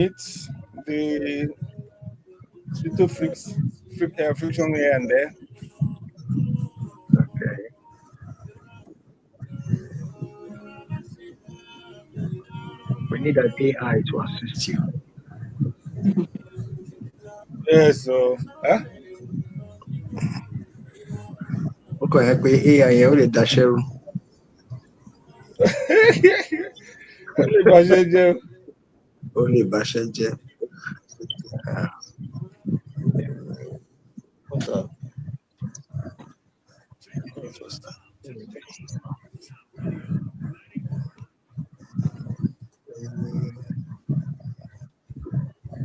It's the little friction here and there. Okay. We need an AI to assist you. Yeah, so Okay, AI yẹn ó lè daṣẹ́rú. lè bá ṣe jẹ́ Ó lè báṣẹ́ jẹ́. What's up?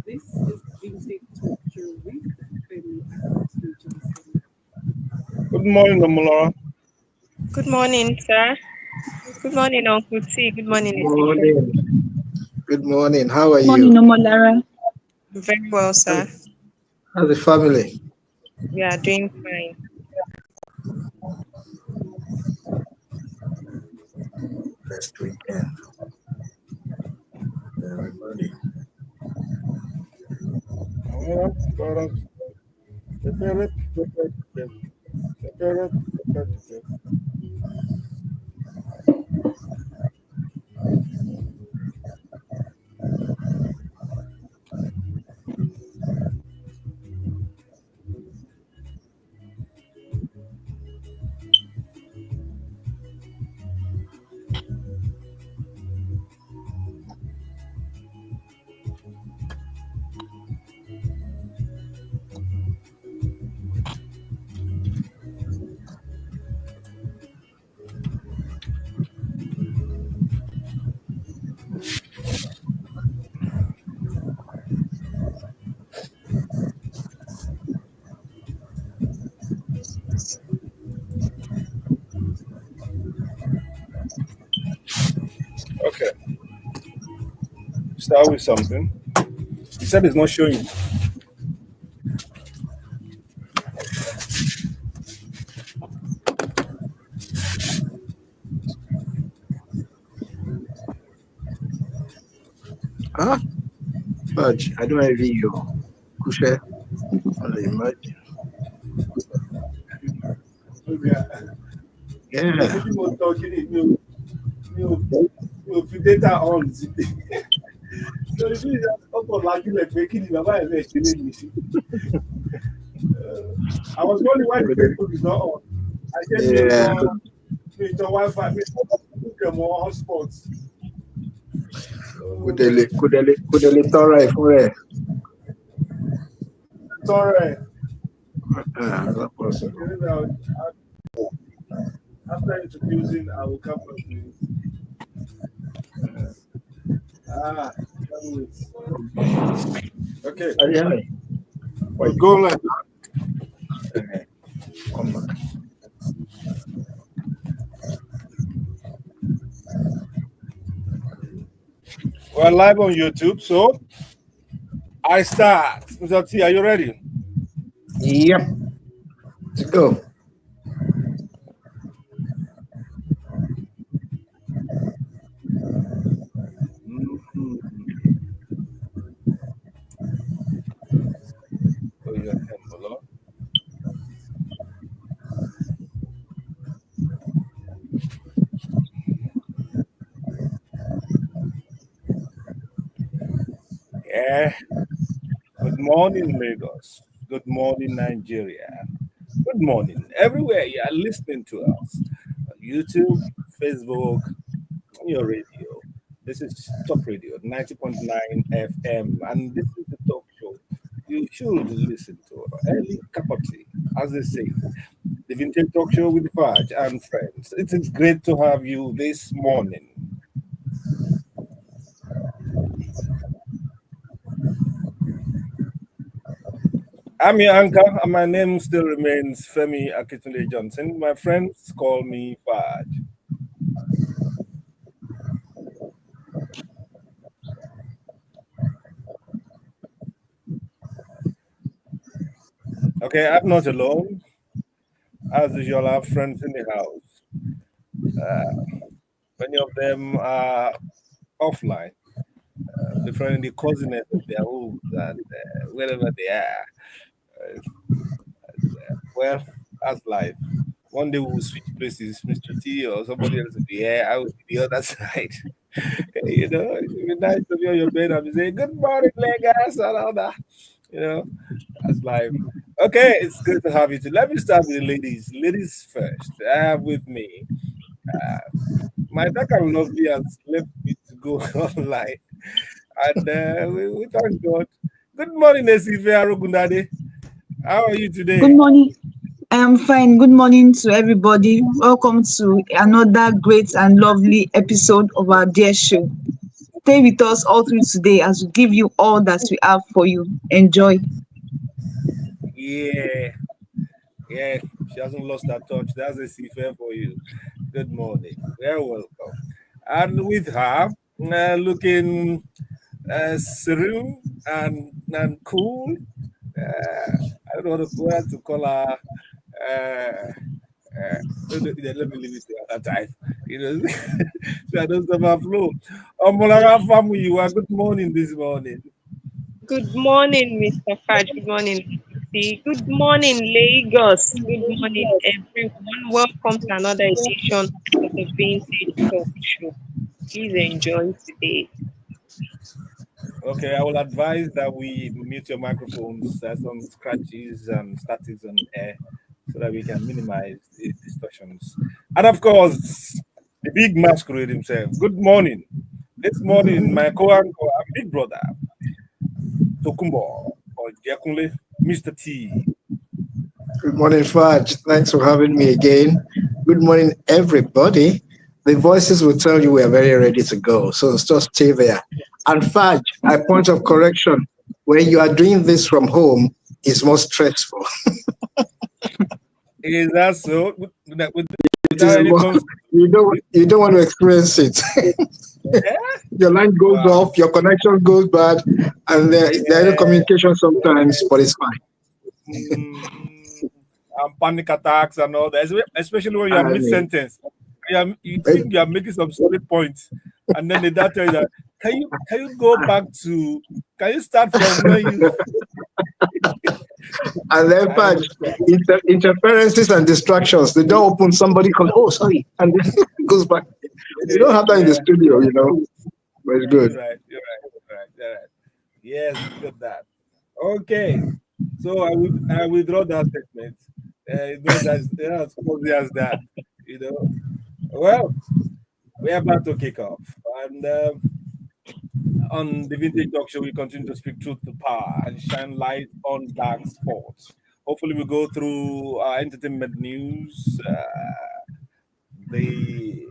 This is Vintage Talkshow with Femi Akintunde-Johnson. Good morning, Omolora. Good morning, sir. Good morning, Uncle T. Good morning, Good Letitia. morning. Good morning. How are Morning, you? Omolara. Very well, sir. How's the family? We are doing fine. Best weekend. Everybody. Okay, start with something. You said it's not showing. Huh? Fudge. I don't envy you. Kushe. Only imagine. Yeah. Fi data on sí. Lórí bí ọkọ̀ lajúlẹ̀ pé kí ni bàbá ẹ̀ fẹ́ ṣe léyìí sí. I was wondering why the Facebook is not on. I said Yeah. mi tan Wi-Fi mi kẹ̀ mọ́ hotspot. Kò dẹ̀ lè tọ́ra ẹ̀ fún rẹ̀. Tọ́rẹ̀. That's possible. After introducing, I will come up with. Wait. Okay. Are you hearing me? We'll go like that. Okay. Come back. We're live on YouTube, so I start. Mr. T, are you ready? Yep. Let's go. Yeah. Good morning, Lagos. Good morning, Nigeria. Good morning, everywhere you are listening to us. YouTube, Facebook, on your radio. This is Top Radio 90.9 FM, and this is the talk show you should listen to. Early cup of tea, as they say. The Vintage Talk Show with Fudge and friends. It is great to have you this morning. I'm your anchor, and my name still remains Femi Akintunde-Johnson. My friends call me Fudge. Okay, I'm not alone. As usual, I have friends in the house. Many of them are offline. befriending the cousins of their homes and wherever they are. Uh, well, that's life. One day we'll switch places. Mr. T or somebody else will be here. I will be the other side. It would be nice to be on your bed and be saying, "Good morning, Legas," and all that. You know, that's life. Okay, it's good to have you too. Let me start with the ladies. Ladies first. I have with me my daughter lovely has left me to go online. And we thank God. Good morning, Osifowora Ogundadegbe. How are you Good today? morning. I am fine. Good morning to everybody. Welcome to another great and lovely episode of our dear show. Stay with us all through today as we give you all that we have for you. Enjoy. Yeah, yeah. She hasn't lost her touch. That's a fair for you. Good morning. You're welcome. And with her, looking serene and cool. I don't know what to call her. Uh, let me leave it to another time. So I don't have a flow. Omolara family, you are good morning this morning. Good morning, Mr. Fudge. Good morning, Lucy. Good morning, Lagos. Good morning, everyone. Welcome to another edition of the Vintage Talk Show. Please enjoy today. Okay, I will advise that we mute your microphones, some scratches and statics on air, so that we can minimize the distortions. And of course, the big masquerade himself. Good morning. This morning, my co-anchor and big brother, Tokunbo, or Ojekunle, Mr. T. Good morning, Fudge. Thanks for having me again. Good morning, everybody. The voices will tell you we are very ready to go, so just stay there. And Fudge, a point of correction: when you are doing this from home, it's more stressful. Is that so? It is Without any more. conflict? You don't want to experience it. Yeah. Your line goes Wow. off, your connection goes bad, and there is no Yeah. communication sometimes, but it's fine. Mm, panic attacks and all that, especially when you are I mid mean, sentence. You think you are making some solid points, and then they don't tell you that. Can you go back to? Can you start from where you? and then I Fudge, understand. interferences and distractions. The door opens, somebody calls, oh, sorry, and then goes back. We don't Yeah, have that in the yeah. studio, but it's good. You're right. You're right. You're right. You're right. Yes, we got that. Okay. So I withdraw that statement. It's not as closely as that. You know. Well, we're about to kick off, and on the Vintage Talk Show, we continue to speak truth to power and shine light on dark spots. Hopefully, we go through entertainment news, the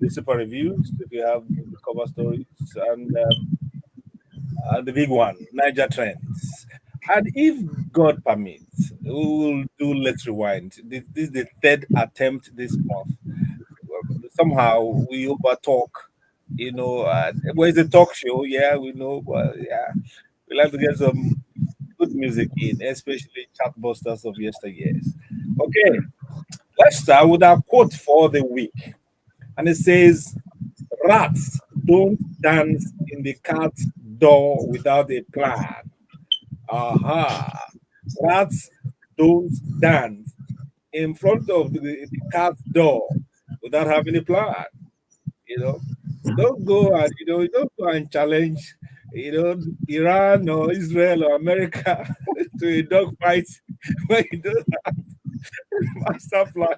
newspaper reviews, if we have the cover stories, and the big one, Niger trends. And if God permits, we will do Let's Rewind. This is the third attempt this month. Somehow we overtalk, well, it's a talk show, yeah, we know, but yeah, we like to get some good music in, especially chartbusters of yesteryears. Okay, let's start with our quote for the week, and it says, "Rats don't dance in the cat's door without a plan." Aha! Rats don't dance in front of the cat's door without having a plan. You know, don't go and you don't go and challenge, Iran or Israel or America to a dog fight when you don't have a master plan.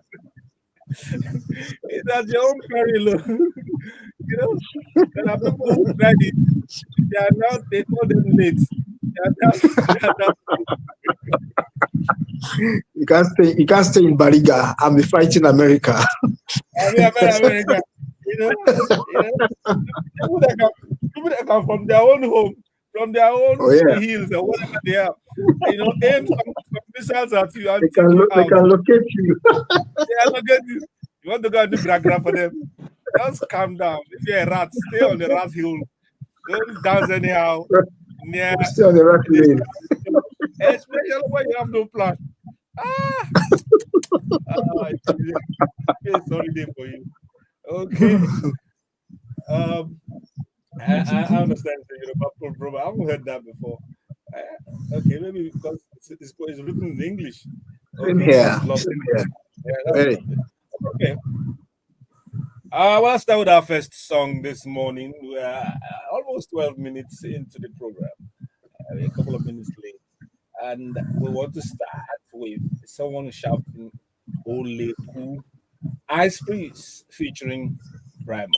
It's at your own peril. There are people who tried it. They call them late. They are now, they are now, You can't stay in Bariga and be fighting America. I mean, America, you know, you know, people that come, people that come from their own home, from their Oh own yeah, hills or whatever they are, aim some missiles at you they and take can you they out. can locate you. They are not getting you. You want to go and do gra for them? Just calm down. If you're a rat, stay on the rat hill. Don't dance anyhow near Stay on the right the lane. especially when you have no plan. Ah, it's a sorry day for you. Okay. Um, I understand the Yoruba proverb. I haven't heard that before. Okay, maybe because it's written in English. Same Okay, here. that's lovely. Same here. Yeah, that's Very. lovely. Okay. Well, I'll start with our first song this morning. We are almost 12 minutes into the program, a couple of minutes late. And we want to start with someone shouting Oleku Ice Freeze featuring Brimo.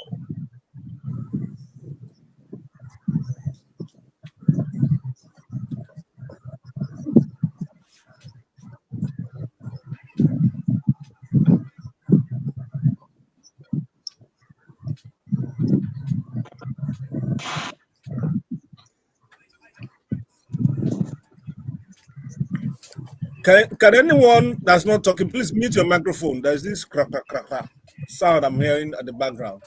Can anyone that's not talking please mute your microphone? There's this crack crack crack crack sound I'm hearing at the background.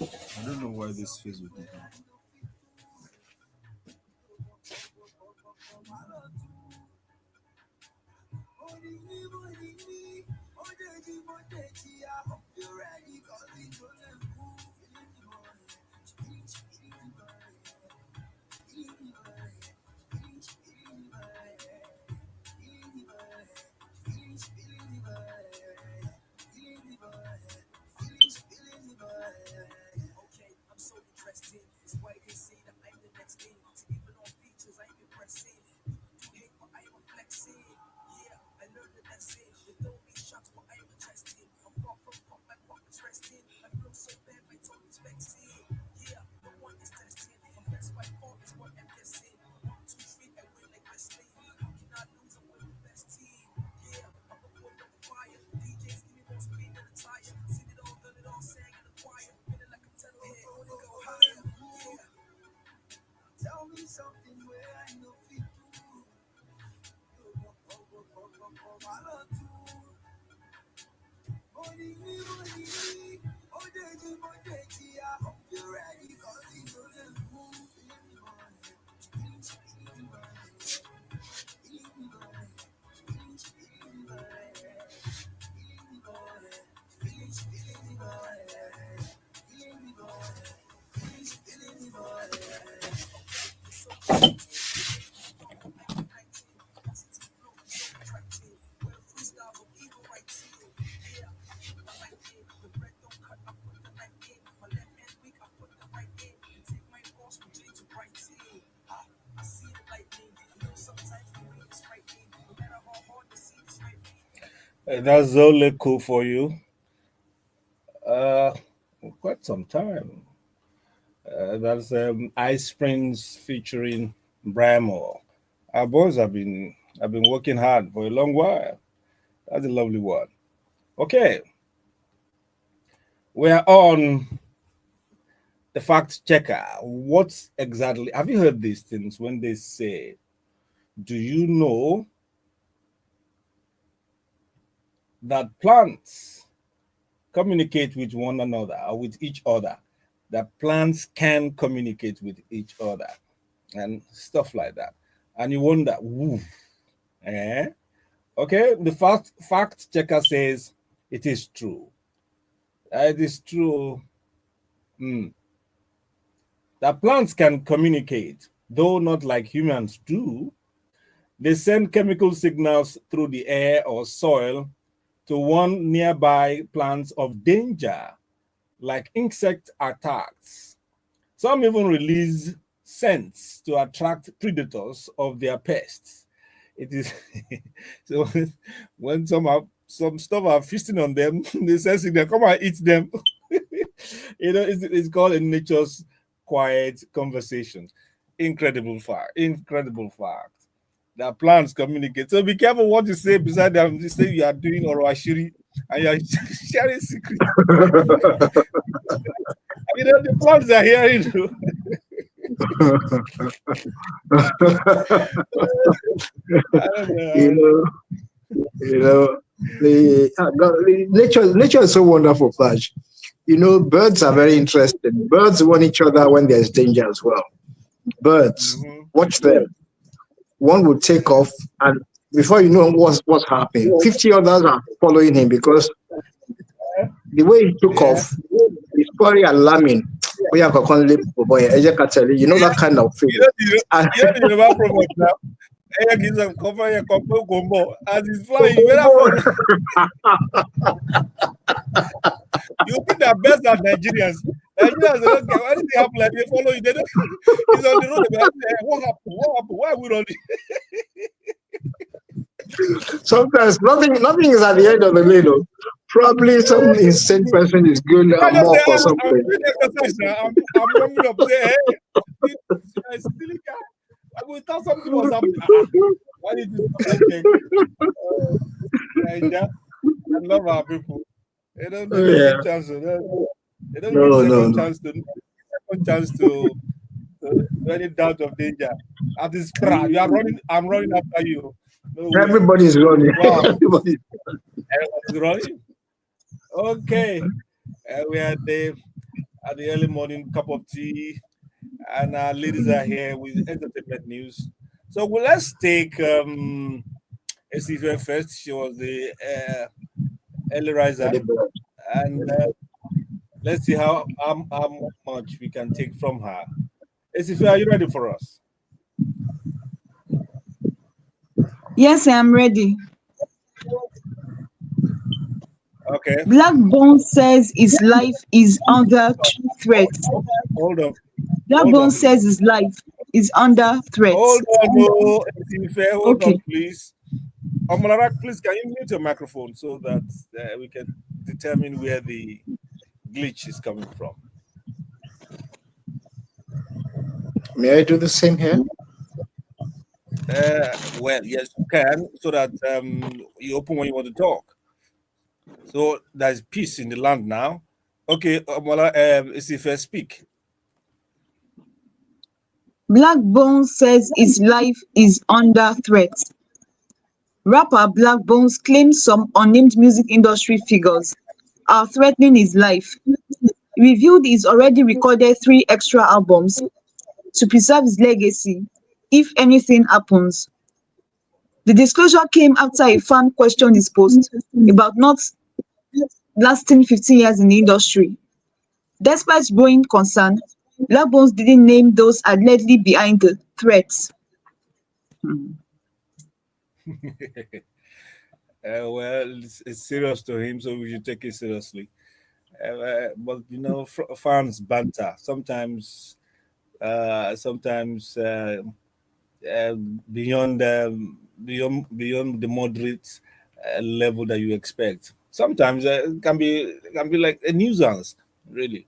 I don't know why this feels with me. That's only cool for you. Uh, quite some time. That's Ice Springs featuring Bramo. Our boys have been working hard for a long while. That's a lovely one. Okay, we're on the fact checker. What exactly have you heard these things when they say, do you know that plants communicate with one another or with each other? That plants can communicate with each other and stuff like that. And you wonder, woo, eh? Okay, the fact checker says it is true. It is true. Mm. That plants can communicate, though not like humans do. They send chemical signals through the air or soil to warn nearby plants of danger, like insect attacks. Some even release scents to attract predators of their pests. It is so when some stuff are feasting on them, they say they come and eat them. It's called in nature's quiet conversations. Incredible fact. Incredible fact. That plants communicate. So be careful what you say beside them. You say you are doing Oroashiri and you are sharing secrets. The plants are hearing you. I don't know. I you don't know. know, nature is so wonderful, Flash. Birds are very interesting. Birds warn each other when there's danger as well. Birds, Mhm. watch them. One will take off and before you know what's happening, 50 others are following him because the way he took Yeah. off is very alarming. We are boy, you know that kind of You feeling. know the you know the Yoruba proverb now. Eya gives them cover your combo. As he's flying, you better follow. You think they're best at Nigerians. Nigerians, they don't get anything happen like they follow you. They don't, he's on the road. They be like, "Hey, what happened? What happened? Why are we running?" Sometimes nothing is at the end of the day though. Probably some insane person is going I just say, amok or I'm something. doing exercise now. I'm warming up. Say, hey, you are a silly guy. I will thought something was happening. Why did you stop that thing? Nigeria, I love our people. They don't Yeah. give chance to they don't give No, no, no. second chance to any doubt of danger. At this crowd, you are running. I'm running after you. No way. Everybody is running. Wow, Everybody. everyone's running. Okay, we are at the early morning cup of tea, and our ladies are here with entertainment news. So well, let's take Esife first. She was the early riser, and let's see how much we can take from her. Esife, are you ready for us? Yes, I am ready. Okay, Blackbone says his life is under threat. hold on, hold Blackbone on, says please. his life is under threat. Hold on, no, Esife, hold Okay. on, please. Omalarak, please, can you mute your microphone so that we can determine where the glitch is coming from? May I do the same here? Well, yes, you can, so that you open when you want to talk. So there's peace in the land now. Okay, Omola, Isife, speak. Blackbone says his life is under threat. Rapper Blackbones claims some unnamed music industry figures are threatening his life. He revealed he's already recorded 3 extra albums to preserve his legacy if anything happens. The disclosure came after a fan questioned his post about not lasting 15 years in the industry. Despite growing concern, Blackbones didn't name those allegedly behind the threats. Well, it's serious to him, so we should take it seriously. But you know, fans banter sometimes. Sometimes uh, beyond beyond the moderate level that you expect. Sometimes it can be like a nuisance, really.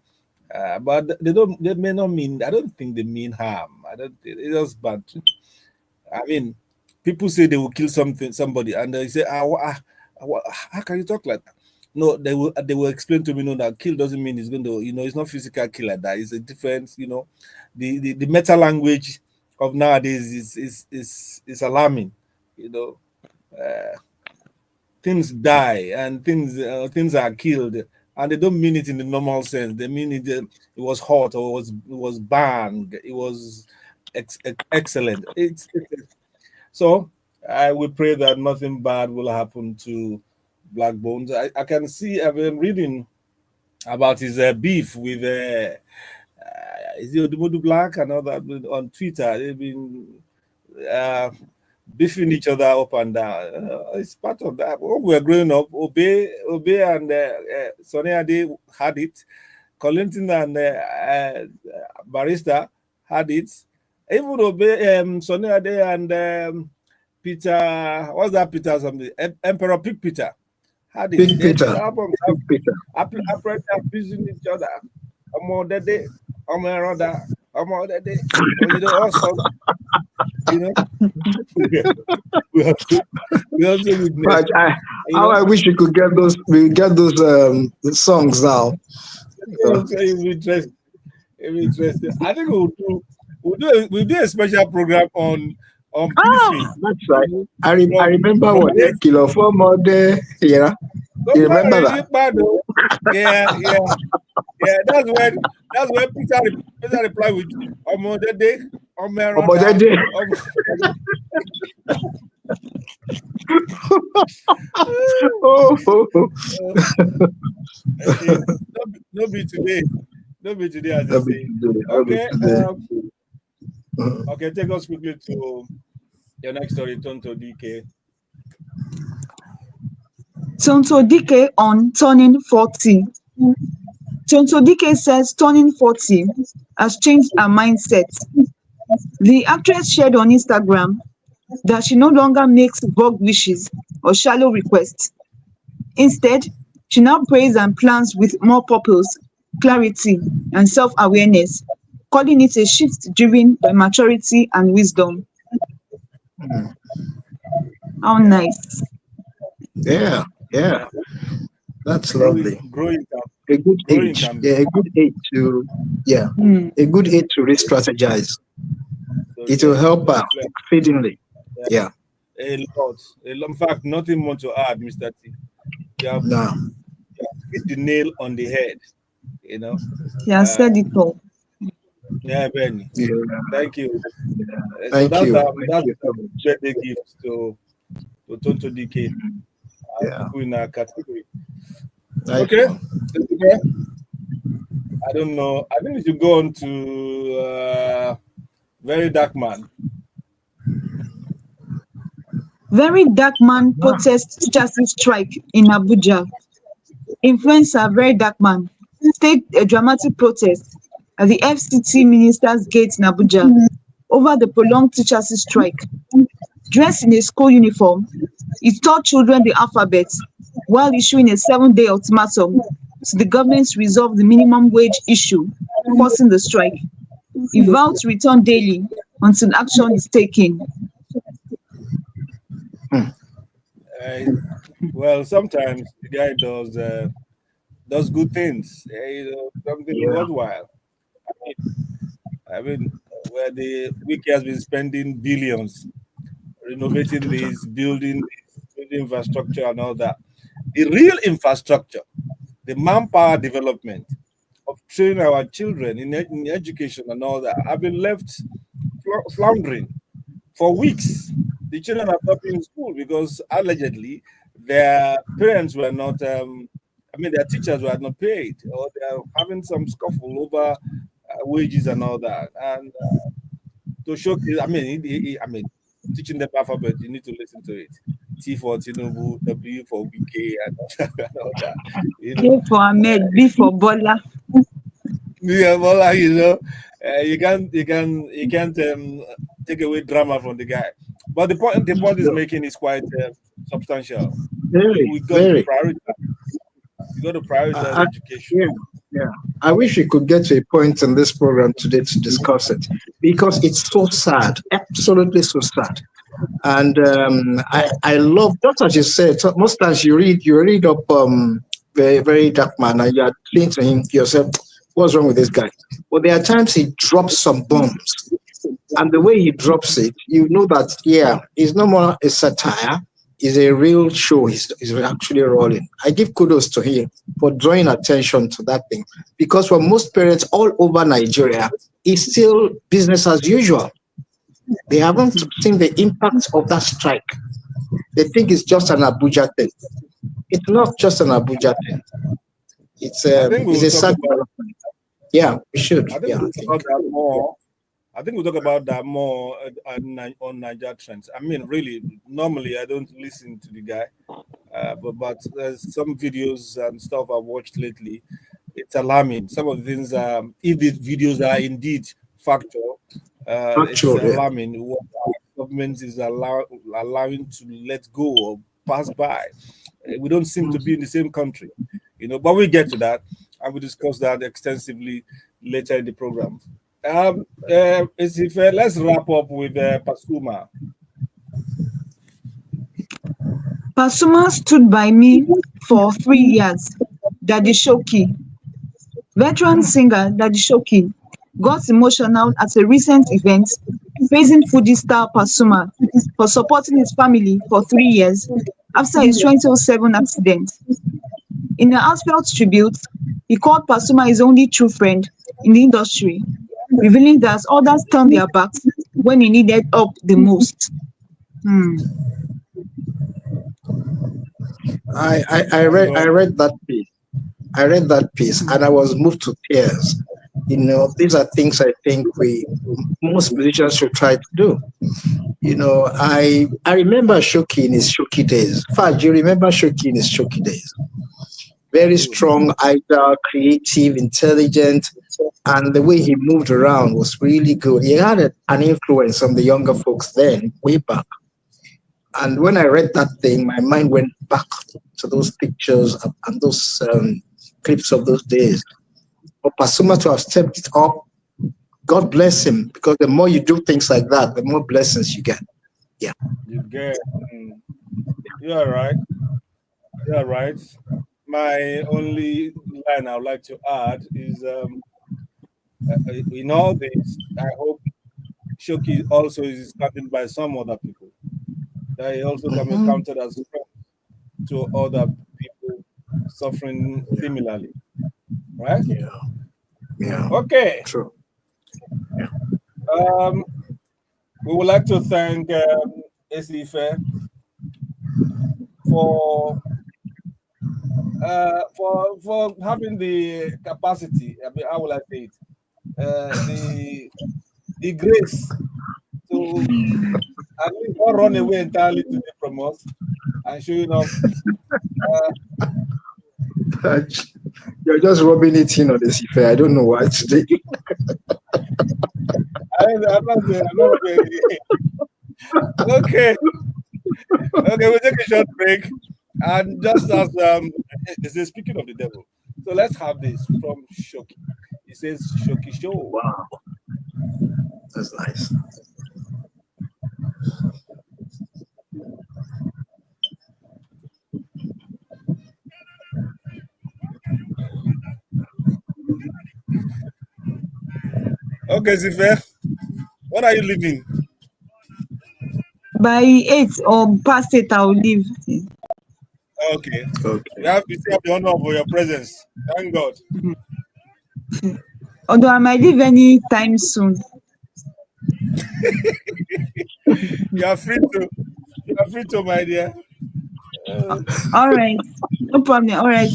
But they may not mean. I don't think they mean harm. I don't. It's just bad. I mean, people say they will kill somebody, and they say, how can you talk like that? No, they will explain to me, no, that kill doesn't mean it's going to, it's not physical kill like that. It's a difference, the meta language of nowadays is alarming. You know, uh, things die and things are killed, and they don't mean it in the normal sense. They mean it was hot, or it was banned, it was excellent. So I will pray that nothing bad will happen to Black Bones. I can see, I've been reading about his beef with is it Odumodu Black and all that on Twitter. They've been uh, beefing each other up and down. It's part of that. When we were growing up, Obey and Sonny Ade had it. Collington and Barista had it. Even Obey, Sonny Ade and Peter, what's that Peter something? Emperor Pig Peter had it. Big These Peter. albums Big Peter. apparently abusing each other. I'm on that day, I'm around that, I'm on that day. Or, also, you know, we also, we also witnessed, But I, you how know, I wish you could get those. We get those songs now. I'm saying it's interesting. I think we'll do a special program on beefing. That's right. I From remember from what this. Kilo for Mode. Yeah, you Don't remember worry, that? you bad, oh. Yeah. That's when Peter replied with Omo that day, Omo Oh, but Rada, that day, Omo. Oh, Okay, no be today. No be today, as they that'll be say. today. That'll be Okay, today. Mhm. okay, take us quickly to your next story, Tonto DK. Tonto Dike on turning 40. Tonto Dike says turning 40 has changed her mindset. The actress shared on Instagram that she no longer makes vague wishes or shallow requests. Instead, she now prays and plans with more purpose, clarity, and self awareness, calling it a shift driven by maturity and wisdom. How Yeah, nice! Yeah, yeah, that's growing, lovely. A good growing age. can be Yeah, a good age to, yeah, Hmm. a good age to re-strategize. It will help to her reflect. exceedingly. Yeah, Yeah. a lot, a lot. In fact, nothing more to add, Mister T. You have, Now, you have hit the nail on the head. You know. She has Uh, said it all. yeah, Benny. yeah, Thank you. yeah. So Thank you. Thank that's you a so much. birthday gift to Tonto DK. Yeah, People in our category. nice Okay. one. Okay. I don't know. I think we should go on to very dark man. Very dark man Ah, protest teachers strike in Abuja. Influencer Very Dark Man staged a dramatic protest at the FCT Ministers Gate in Abuja over the prolonged teachers strike. Dressed in a school uniform, he taught children the alphabet while issuing a 7-day ultimatum to the government to resolve the minimum wage issue causing the strike. He vowed to return daily until action is taken. hmm. Uh, well, sometimes the guy does good things. Something Yeah, worthwhile. I mean, where the wiki has been spending billions renovating this, building infrastructure and all that. The real infrastructure, the manpower development of training our children in education and all that, have been left floundering for weeks. The children have not been in school because allegedly their parents were not, their teachers were not paid, or they are having some scuffle over wages and all that. And to showcase, teaching them alphabet, you need to listen to it. T for Tinubu, W for Wike, and and all that. You know, A for Ahmed, B for Bola. yeah, well, you can't take away drama from the guy. But the point is no, making is quite substantial. very, We got to very. prioritize. We got to prioritize I, education. yeah, yeah. I wish we could get to a point in this program today to discuss it because it's so sad, absolutely so sad. And I love just as you said. So most times you read up very very dark man, and you are saying to him yourself, "What's wrong with this guy?" But there are times he drops some bombs, and the way he drops it, you know that yeah, it's no more a satire. It's a real show. He's actually rolling. I give kudos to him for drawing attention to that thing because for most parents all over Nigeria, it's still business as usual. They haven't seen the impact of that strike. They think it's just an Abuja thing. It's not just an Abuja thing. I think It's we'll a talk sad about. development. Yeah, we should. I think Yeah, we'll I talk think. about that more. I think we'll talk about that more on Niger trends. I mean, really, normally I don't listen to the guy, but there's some videos and stuff I've watched lately. It's alarming. Some of the things, if these videos are indeed factual, it's Actually, alarming what our government is allowing to let go or pass by. We don't seem to be in the same country, but we get to that and we discuss that extensively later in the program. Let's wrap up with Pasuma. Pasuma stood by me for 3 years. Daddy Shoki. Veteran singer Daddy Shoki got emotional at a recent event praising foodie star Pasuma for supporting his family for 3 years after his 2007 accident. In a heartfelt tribute, he called Pasuma his only true friend in the industry, revealing that others turned their backs when he needed help the most. Hmm. Go I on. read that piece. I read that piece and I was moved to tears. These are things I think we most musicians should try to do. I remember Shoki in his Shoki days. Faj, you remember Shoki in his Shoki days? I Very do. strong, agile, creative, intelligent, and the way he moved around was really good. He had an influence on the younger folks then, way back. And when I read that thing, my mind went back to those pictures and those clips of those days. For Pasuma to have stepped it up, God bless him, because the more you do things like that, the more blessings you get. Yeah. You get. mm, You are right. You are right. My only line I would like to add is, in all this, I hope Shoki also is standing by some other people. That he also can be Hmm. counted as friend to other people suffering Yeah. similarly. Right? Yeah. Yeah. Okay. True. Um, we would like to thank Esife for for having the capacity. I mean, how will I say it? The grace to at least not run away entirely today from us and showing up. Uh, You're just rubbing it in on this affair. I don't know why today. I'm not saying I'm not rubbing it. Okay, okay, we'll take a short break. And just as they say, speaking of the devil, so let's have this from Shoki. It says Shoki Show. Wow, that's nice. Okay, Zife, when are you leaving? By 8 or past 8, I will leave. Okay, Okay. we still have the honor of your presence. Thank God. Although I might leave any time soon. You are free to, you are free to, my dear. Uh, All right. No problem. All right.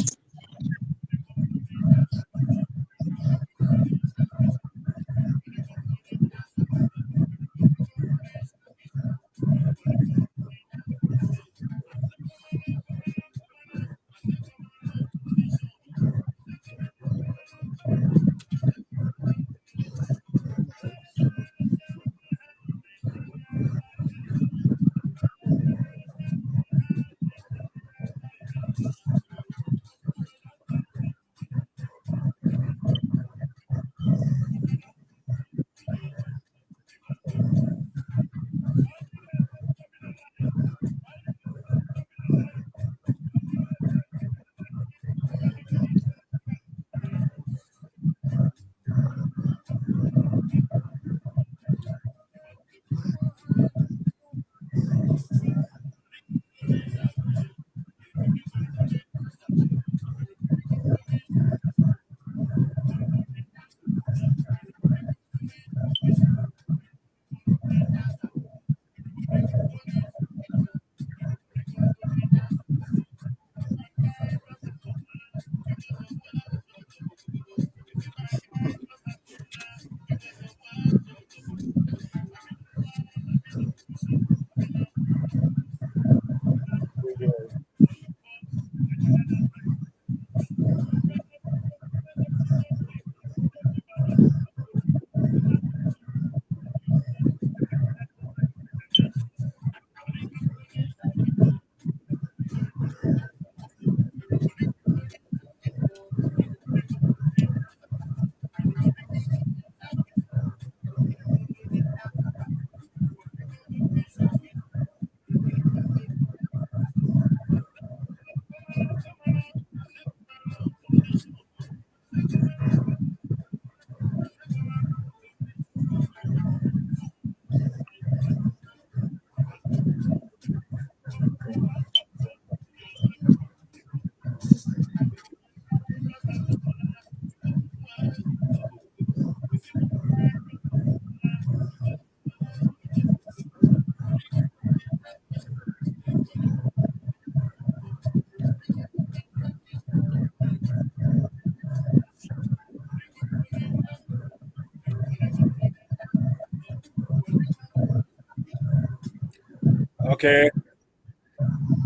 Okay,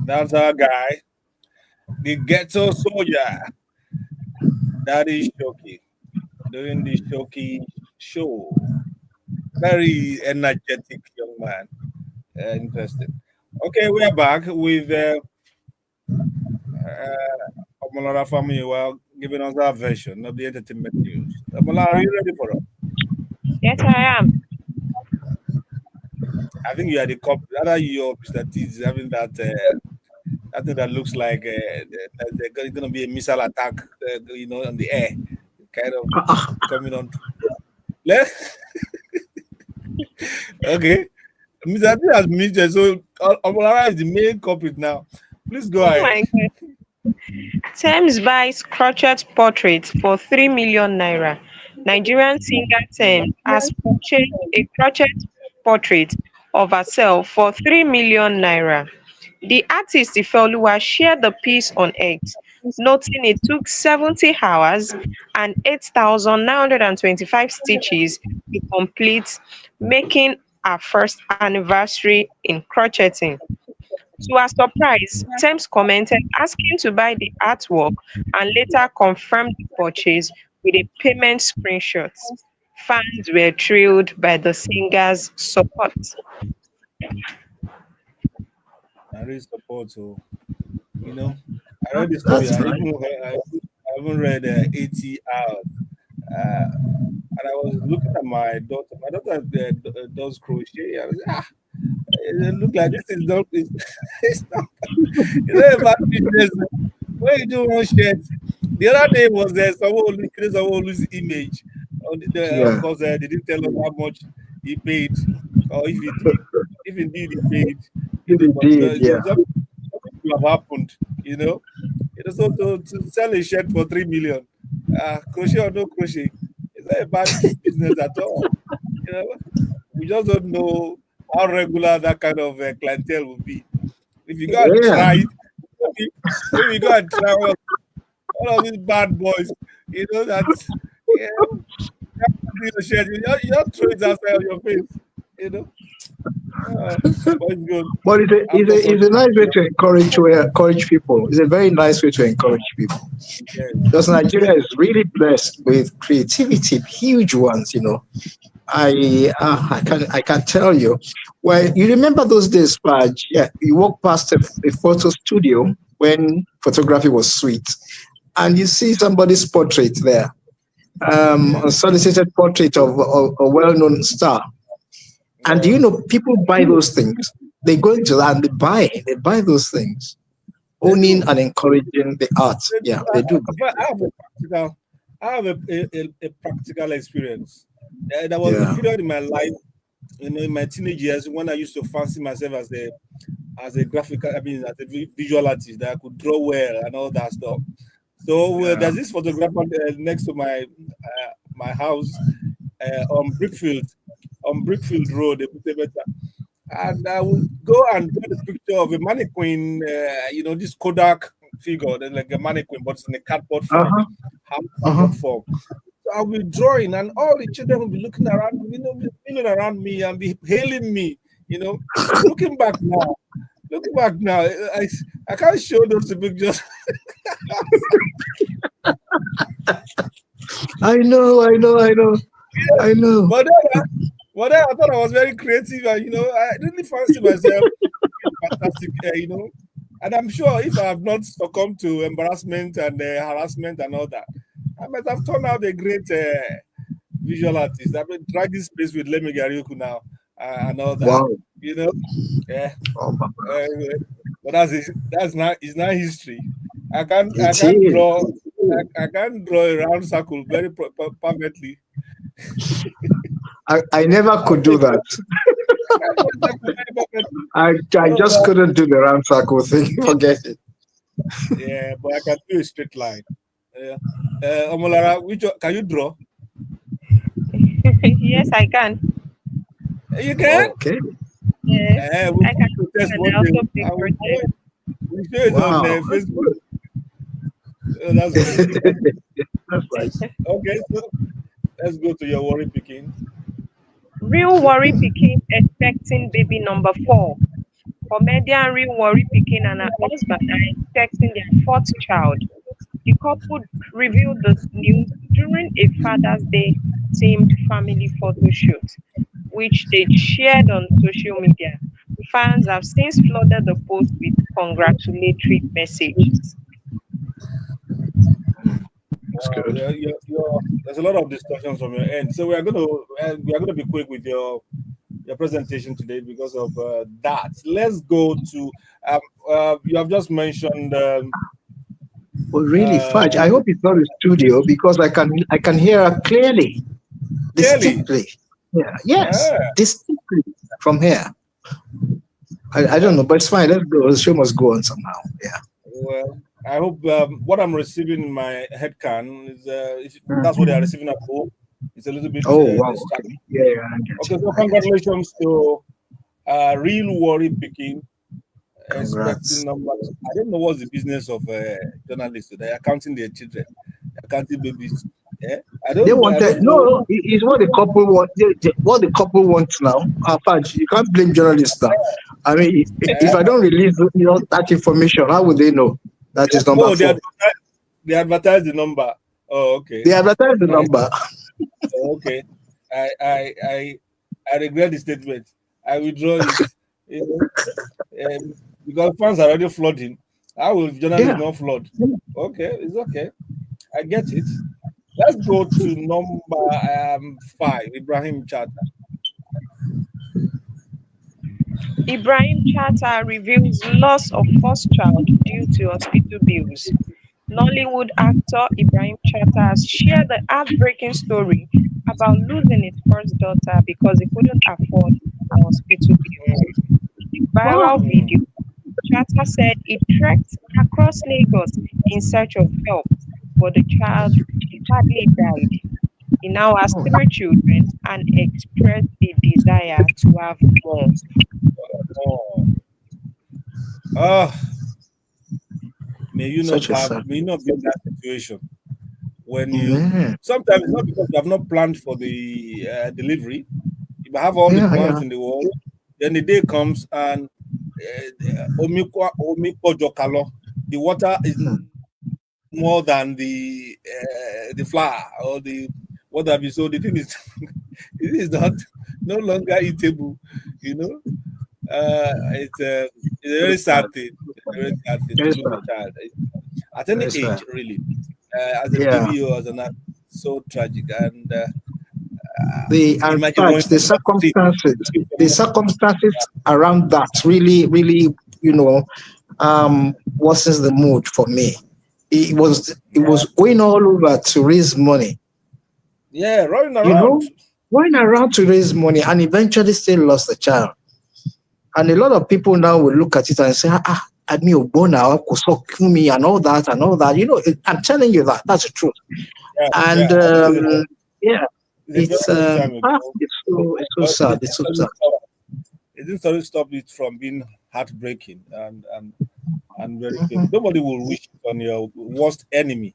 that's our guy, the ghetto soldier, Daddy Shoki, doing the Shoki show. Very energetic young man. Interesting. Okay, we're back with Omolara family. Well, giving us our version of the entertainment news. Omolara, are you ready for us? Yes, I am. I think you are the cop. Rather, you or Mr. T is having that thing that looks like there's going to be a missile attack, on the air, kind of coming on. Let Okay, Mr. T has muted, so Omolara is the main culprit now. Please go Oh ahead. my God. Tems buys crochet portrait for 3 million naira. Nigerian singer Tems has purchased a crochet portrait of herself for 3 million naira. The artist Ifeoluwa shared the piece on X, noting it took 70 hours and 8,925 stitches to complete, making her first anniversary in crocheting. To her surprise, Tems commented asking to buy the artwork and later confirmed the purchase with a payment screenshot. Fans were thrilled by the singer's support. I really support. So, you know, I read the story. That's nice. I even read 80 hours. Uh, and I was looking at my daughter. My daughter does crochet. I was it look like this is not. It's, it's not. It's not a bad business. When you do one shirt, the other day was there someone image. Of Yeah. course, they didn't tell us how much he paid, or if he did, if indeed he paid. You But did, so yeah. something could have happened. So to sell a shirt for 3 million, crochet or no crochet, it's not a bad business at all. You know, we just don't know how regular that kind of clientele will be. If you go and Yeah. try it, maybe you go and try all of these bad boys, that yeah, do your shirt, you just throw it outside of your face, you know. Uh, but it's good. But After such, it's a nice way to encourage people. It's a very nice way to encourage people. yes, Because Nigeria is really blessed with creativity, huge ones, you know. I can tell you. Well, you remember those days, Paj? Yeah, you walk past a photo studio when photography was sweet, and you see somebody's portrait there, yeah, a solicited portrait of a well-known star. And do yeah. you know people buy those things? They go into that and they buy those things, They owning do. and encouraging the art. They do. Yeah, they do. But I have a practical experience. There was a Yeah. period in my life, in my teenage years, when I used to fancy myself as a graphic, I mean, as a visual artist that I could draw well and all that stuff. So Yeah. there's this photographer next to my house on Brickfield Road, and I would go and draw the picture of a mannequin, this Kodak figure, like a mannequin, but it's in a cardboard form, Uh-huh. half Uh-huh. cardboard form. So I'll be drawing, and all the children will be looking around, be feeling around me and be hailing me, you know. Looking back now, I, I can't show those pictures. I know, I know, I know, I know. But then I thought I was very creative, and I really fancy myself fantastic, And I'm sure if I have not succumbed to embarrassment and harassment and all that, I might have turned out a great visual artist. I've been dragging space with Lemmy Garioku now and all that, Wow. you know. Yeah, Oh, uh, but it's not history. I can't it draw. is. I can't draw a round circle very perfectly. I never I could do that. I can't draw a circle very perfectly. I All of just that. couldn't do the round circle thing. Forget it. Yeah, but I can do a straight line. Yeah. Omolara, can you draw? Yes, I can. You can? Okay. Yes, We'll I can come to do, test and one I day. also play crochet. We'll show it on Wow. That's Facebook. good. That's good. That's nice. Okay, so let's go to your worry picking. Real worry pikin expecting baby number 4. Comedian Real Worry Pikin and her husband are expecting their fourth child. The couple revealed the news during a Father's Day themed family photo shoot, which they shared on social media. Fans have since flooded the post with congratulatory messages. That's good. There's a lot of discussions from your end, so we are going to be quick with your presentation today because of that. Let's go to um, you have just mentioned Well, really, Fudge, uh, I hope it's not a studio because I can hear her clearly, clearly. distinctly. Yeah, yes, Ah, distinctly from here. I don't well, know, but it's fine. Let's go. The show must go on somehow. Yeah. well, I hope what I'm receiving in my head can is if that's what they are Mhm. receiving at home. It's a little bit Oh wow. Okay. distracting. Yeah, yeah, I get Okay, you. so I get you. congratulations to Real Worry Picking, expecting Congrats. number. I don't know what's the business of journalists. They're counting their children, they're counting babies. Yeah, I They don't know. I wanted don't know. no. It's what the couple want. What the couple wants now. Fudge, you can't blame journalists now. I mean, if I Uh, don't release that information, how would they know that is number oh, four? they advertise the number. Oh, okay. They advertise the I, number. okay. I I I I regret the statement. I withdraw it. You because fans are already flooding. How will journalists Yeah. not flood? Okay, it's okay. I get it. Let's go to number 5, Ibrahim Chata. Ibrahim Chatta reveals loss of first child due to hospital bills. Nollywood actor Ibrahim Chatta has shared the heartbreaking story about losing his first daughter because he couldn't afford her hospital bills. In a Oh, viral video, Mm. Chatta said he trekked across Lagos in search of help, but the child sadly died. He now has oh, three children and expressed a desire to have more. Oh, ah, such a sad. may you not be in that situation when you. Yeah. Sometimes it's not because you have not planned for the delivery. You have all the Yeah. plans Yeah. in the world. Then the day comes and omiko jokalo, the water is Hmm. more than the flour or the what have you. So the thing is, it is not no longer eatable. You know, it's a very So sad thing. sad. It's a very sad thing to Very lose a sad. child at any Very age, sad. really. As a Yeah. DBO, as an actor, so tragic. And The and imagine going fact, from that street, looking for the money. circumstances around that really, really, you know, worsens the mood for me. It was going all over to raise money, Yeah, running you know, around. going around to raise money, and eventually still lost the child. And a lot of people now will look at it and say, I mean, Obona, me and all that and all that. I'm telling you that that's the truth. Yeah, And yeah. I think yeah, it's a very long time ago, it's so but sad. It's so sad. it didn't suddenly stop it from being heartbreaking and very painful. Mhm. Nobody will wish it on your worst enemy,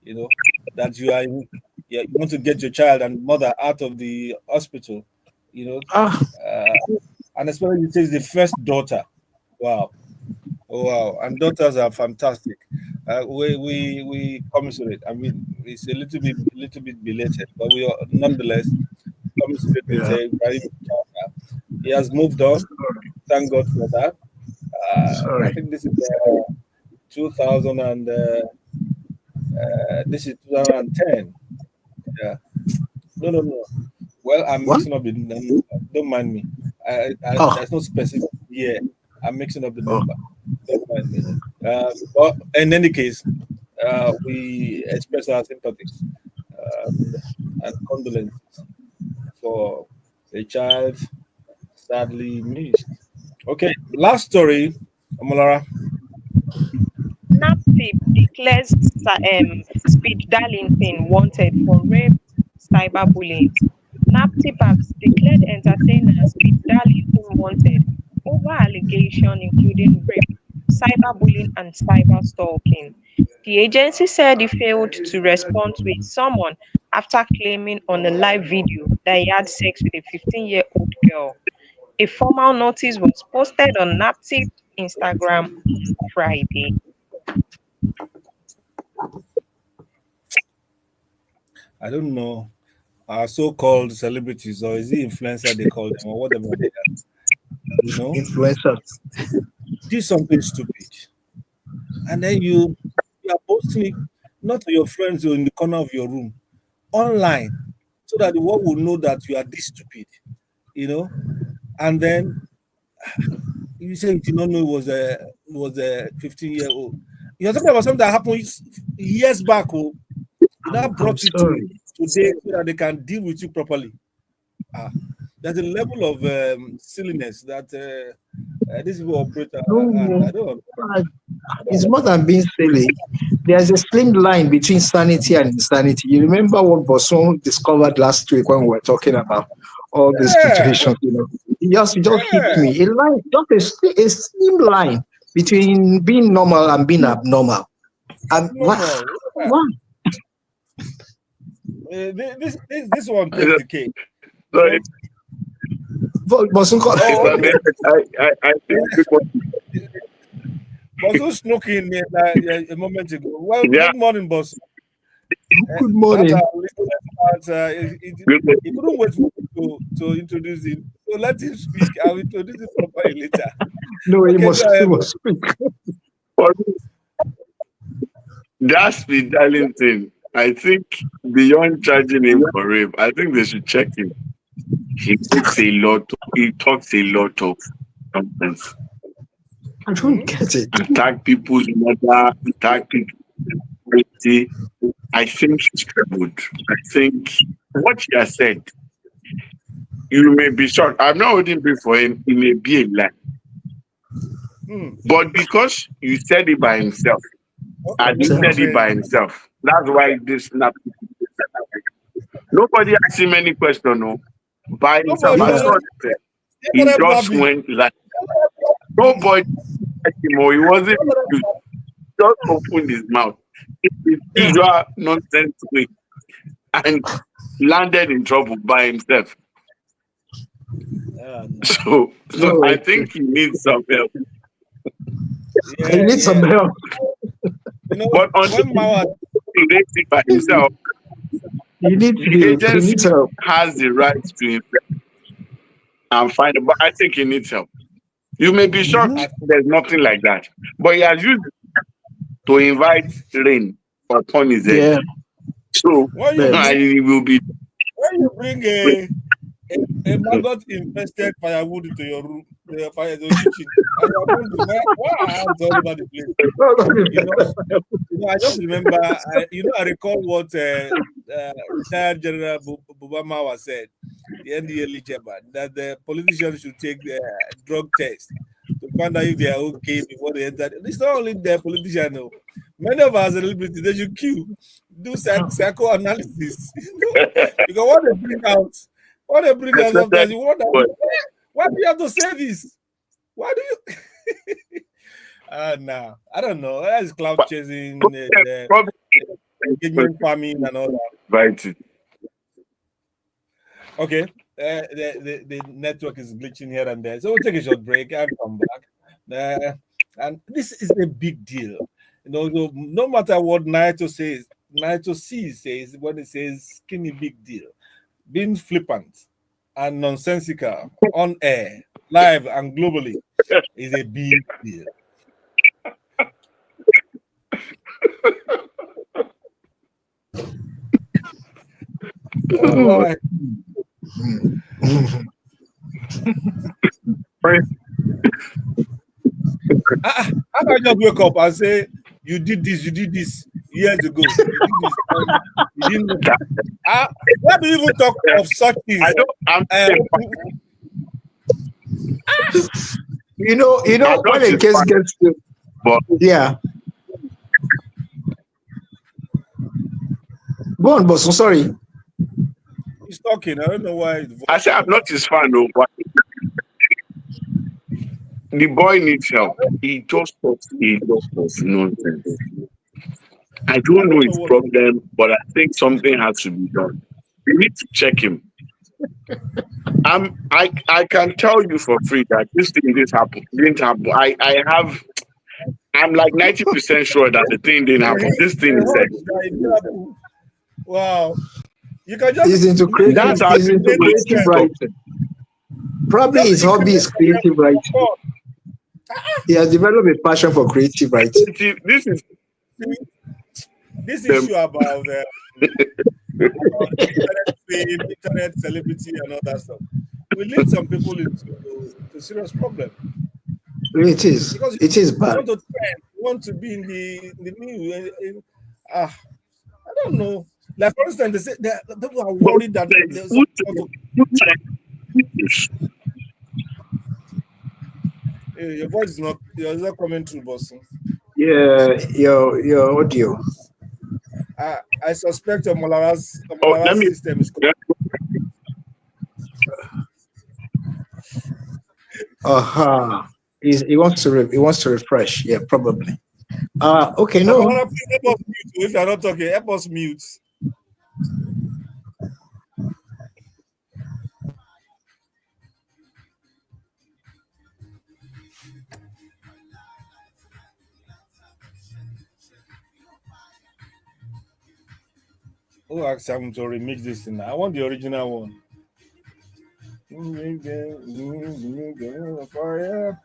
you know, that you want to get your child and mother out of the hospital, you know, Ah, uh, and especially it says the first daughter. Wow. Oh, wow, and daughters are fantastic. We commiserate. I mean, it's a little bit belated, but we are nonetheless commiserate with yeah. Ibrahim Chaka. He has moved on. Thank God for that. I Sorry. think this is 2000 and this is 2010. Yeah. No, no, no. Well, I'm What? mixing up the number. Don't mind me. Oh, There's no specific year. I'm mixing up the oh, number. Don't mind me. But in any case, we express our sympathies and, and condolences for a child sadly missed. Okay, last story, Amolara. NAPTIP declares Speed Darlington wanted for rape cyberbullying. NAPTIP has declared entertainer Speed Darlington wanted over allegation including rape, cyberbullying, and cyber stalking. The agency said he failed to respond to a summon after claiming on a live video that he had sex with a 15-year-old girl. A formal notice was posted on NAPTIP Instagram on Friday. I don't know. Our so-called celebrities, or is it influencer they call them, or whatever they are, Influencers. do something stupid, and then you are posting it not to your friends or in the corner of your room, online, so that the world will know that you are this stupid, and then you say you did not know it was a 15-year-old. You're talking about something that happened years back. Oh, you now I'm brought it to sorry. today so that they can deal with you properly. Ah, there's a level of silliness that these people operate at, and No, I don't uh, I don't it's more understand. than being silly. There's a slim line between sanity and insanity. You remember what Bosun discovered last week when we were talking about all these Yeah, situations, it just hit yeah, me. A line, just a slim line between being normal and being abnormal. And what? abnormal. Yeah. What? This one takes Sorry, the cake. You know. Bosun called. Oh, if I okay. may, I think because, Boss who snuck in here a moment ago. Well, yeah, good morning, boss. Good That's morning. our legal expert. good, He couldn't wait for me to introduce him. So let him speak. I'll introduce him properly later. No, he Okay, go must, he ahead, boss. must speak. for that speed dialing thing, I think beyond charging him for rape, I think they should check him. He talks a lot of nonsense. I don't Hmm? get it. Attack people's mother, attack people's quality. I think he's troubled. I think what he has said, you may be shocked. I'm not holding brief for him. He may be a lie. Hmm. But because you said it by himself, Okay, and he what are you Himself. said it saying by now? himself, that's why this snap. Nobody asked him any question, no. By himself, Nobody, as Yeah. soon as he said, he he started just blabbing. went like nobody asked him or he wasn't confused. He just opened his mouth. His Yeah. usual nonsense way and landed in trouble by himself. No. So No, I think he needs some help. he Yeah, needs some yeah. help. But until When he Mao, raised it by himself, He needs the help. He agency needs help. has the right to invest and find it. But I think he needs help. You may be Mhm. shocked there's nothing like that. But he has used it to invite rain upon his head. Yeah. So when you But bring he will be when you bring a maggot infested firewood into your room, the fire your kitchen, and you're wondering why are ants all over the place. You know, I just remember. I recall what retired General Bubama was said, the NDLE chairman, that the politicians should take the drug test to find out if they are okay before they enter. It's not only the politician, no. Many of us celebrities they should queue, do psychoanalysis, because what they bring out sometimes you wonder why do you have to say this? Why do you? Nah, I don't know. That's cloud chasing, the probably engagement farming, and all that. invited. Okay, the network is glitching here and there, so we'll take a short break and come back. And this is a big deal. No matter what Naito C says when it says skinny big deal, being flippant and nonsensical on air, live and globally is a big deal. Oh boy. How can I just wake up and say you did this years ago? You did this, and you didn't know. Why do you even talk of such I things? don't. Uh, I'm when not a a case fan, gets to, but yeah. Go on, boss. I'm sorry. he's talking. I don't know why his I voice say is I'm off. not his fan. No, but the boy needs help. He just talks a lot of nonsense. I I don't know don't know his what. problem, but I think something has to be done. We need to check him. I can tell you for free that this thing didn't happen. I'm like 90% sure that the thing didn't happen. This thing is Wow. You can just He's into make creative. that's how He's this into people creative talk. writing. Probably just his hobby is creative writing. He has developed a passion for creative writing. This is this them. issue about internet fame, internet celebrity, and all that stuff will lead some people into to serious problem It is. because It is you bad. want to trend, you want to be in the news. I don't know. Like for instance, they say the people are But worried that there's who someone want said to. Your voice is not coming through, Bosun. Yeah, your audio. I suspect a oh, let Malara's me system is. He wants to refresh. Yeah, probably. Okay, no. Malara, please help us mute. If you are not talking, help us mute. Who asked him to remix this thing? I want the original one. Fire.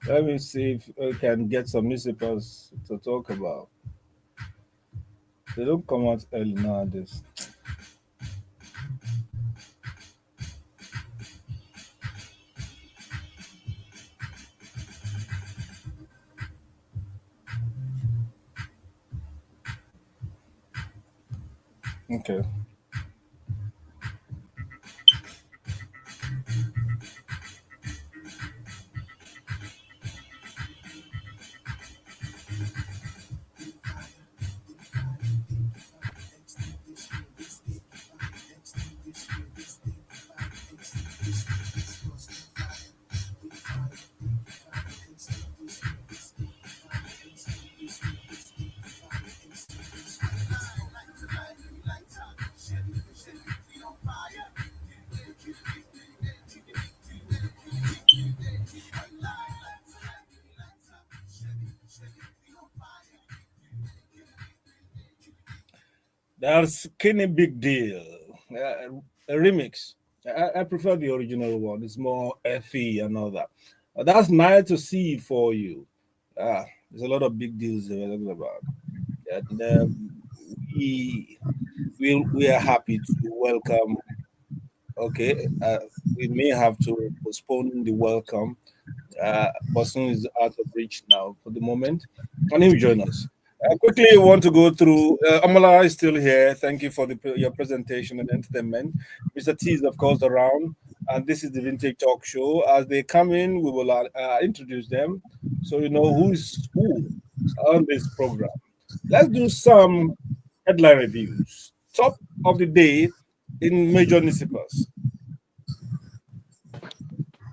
Let me see if we can get some newspapers to talk about. They don't come out early nowadays. Okay. That's kind of big deal. A remix. I prefer the original one. It's more earthy and all that. But that's nice to see for you. There's a lot of big deals we're talking about. And we we are happy to welcome. Okay, we may have to postpone the welcome. Bosun is out of reach now for the moment. Can you join us? Quickly, I want to go through. Amala is still here. Thank you for your presentation and entertainment. Mr. T is, of course, around. And this is the Vintage Talk Show. As they come in, we will introduce them so you know who's who on this program. Let's do some headline reviews. Top of the day in major newspapers.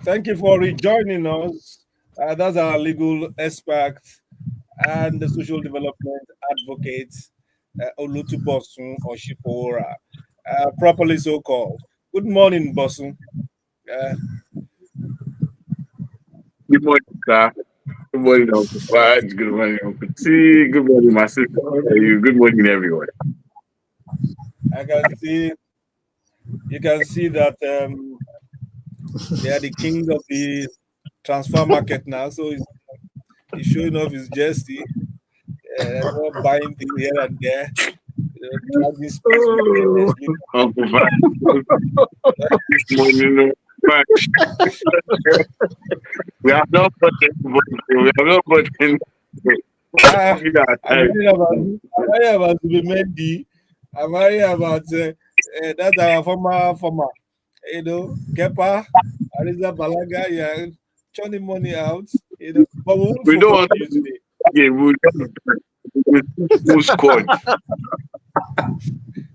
Thank you for rejoining us. That's our legal expert and the social development advocate, Olutu Bosun Osifowora, properly so called. Good morning, Bosun. Uh, good morning, sir. Good morning, Uncle Fudge. Good morning, Uncle T. Good morning, my sister. How are you? Good morning, everyone. I can see, you can see that they are the king of the transfer market now. So he's showing off his jersey, not buying things here and there, dragging space carelessly. Uncle Fudge. This morning, Fudge. We have not got anybody. We have not got anybody. I'm worried about to be Mendy. I'm worried about that's our former, Kepa, Ariza Balaga, yeah, churning money out, but we won't We don't focus want on you to today. get with full squad.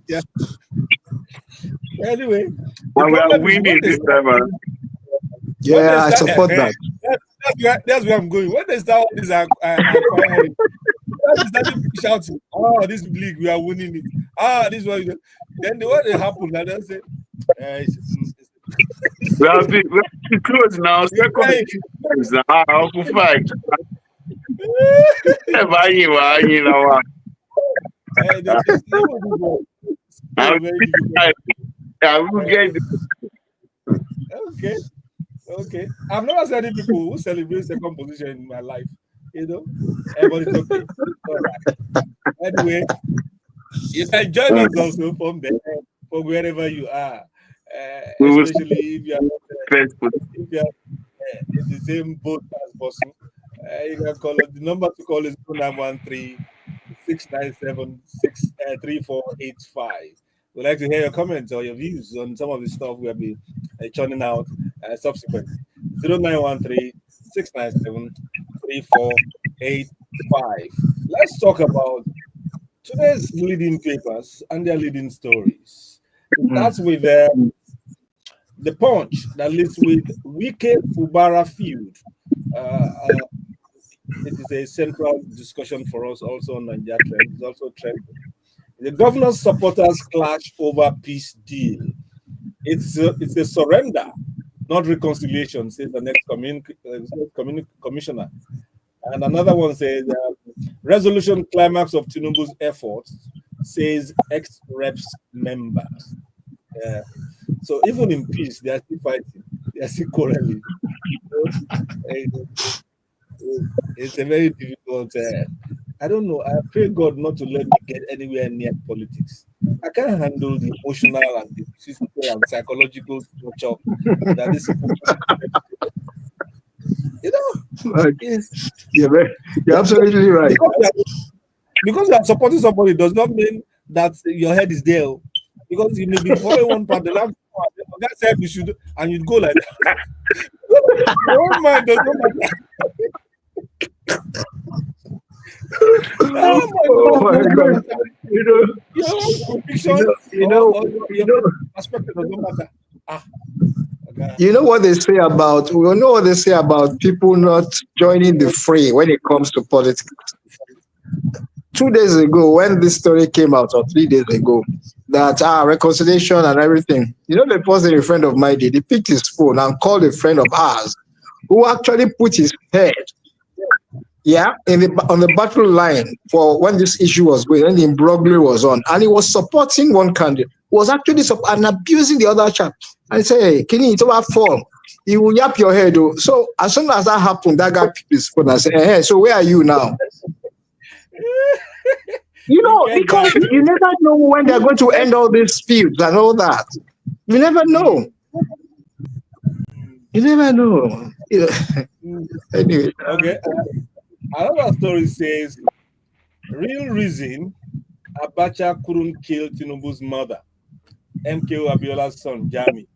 Yeah. Anyway, The And we are problem is when winning they this start, time around. when they Yeah, I start, support that. that's where I'm going. When they start all this acquiring, they started shouting, "Oh, this league, we are winning it. Ah, this one." Then the what happen, and they say, We have been close now. it's Second like, is for fight. You know, this one is I'm very difficult. I will Uh, get okay, okay. I've never seen any people who celebrate second position in my life. You know, but it's okay. All right. Anyway, you can join us also from there, from wherever you are, we will especially if you are not, first put. if you are in the same boat as Bosun. You can call us. The number to call is 0913 697 We'd like to hear your comments or your views on some of the stuff we have been churning out subsequently. 0913 697 3485. Let's talk about today's leading papers and their leading stories. It starts with the Punch that leads with Wike Fubara feud. Uh, uh, it is a central discussion for us also on Nigeria Trend. It's also trending. The governor's supporters clash over peace deal. It's a surrender, not reconciliation, says the next commissioner. And another one says resolution climax of Tinubu's efforts, says ex-reps member. Uh, so even in peace, they are still fighting. They are still quarreling. So, it's a very difficult. I don't know. I pray God not to let me get anywhere near politics. I can't handle the emotional and the physical and psychological torture that these people. You know, Like, yes. you're absolutely right. Because you are supporting somebody does not mean that your head is there. Because you may be following one part, the last part, that said you should, and you'd go like that. Your own mind does not matter. Oh my Oh God, my does not God. matter. You know, Your own you conviction know, you or, know, or you your know, perspective does not matter. Ah, okay. you know what they say about, we know what they say about people not joining the fray when it comes to politics. 2 days ago, when this story came out, or 3 days ago, that reconciliation and everything, the first thing a friend of mine did, he picked his phone and called a friend of ours who actually put his head, on the battle line for when this issue was going, when the imbroglio was on, and he was supporting one candidate, was actually and abusing the other chap. I say, hey, Kenny, it's over form. He will yap your head. Oh. So as soon as that happened, that guy picked his phone and said, hey, so where are you now? We get Because that. you never know when they're going to end all these disputes and all that. You never know. You never know. Mm. Anyway, Okay. Another story says real reason Abacha couldn't kill Tinubu's mother, MKO Abiola's son, Jami.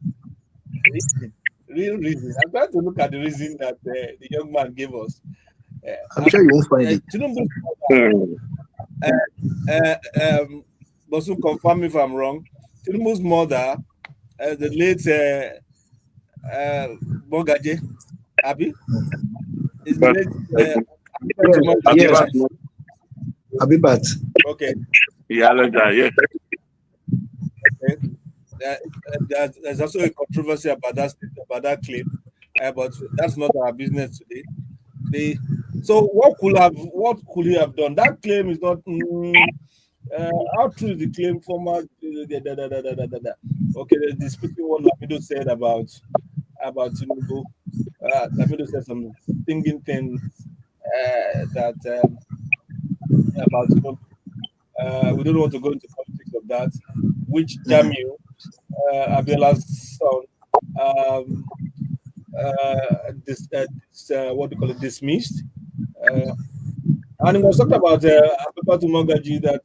Real reason. I'm trying to look at the reason that the young man gave us. I'm sure you won't find it. Tinubu's Hmm. Bosun, confirm if I'm wrong. Tinubu's mother, the late Bogaje, Abi, is the But late Yes, Mogaje, yes, right? Abibat. Okay. yeah, yeah. Okay. There's also a controversy about that claim, but that's not our business today. So what could he have done? That claim is not. How true is the claim? Former. Okay, the speaking what Lamido said about Tinubu. Lamido said some stinging things that about Tinubu. We don't want to go into politics of that. Which Jamil, Abiola's son, um, what do you call it, dismissed. Uh, and he was talking about Abeba Tumongaji that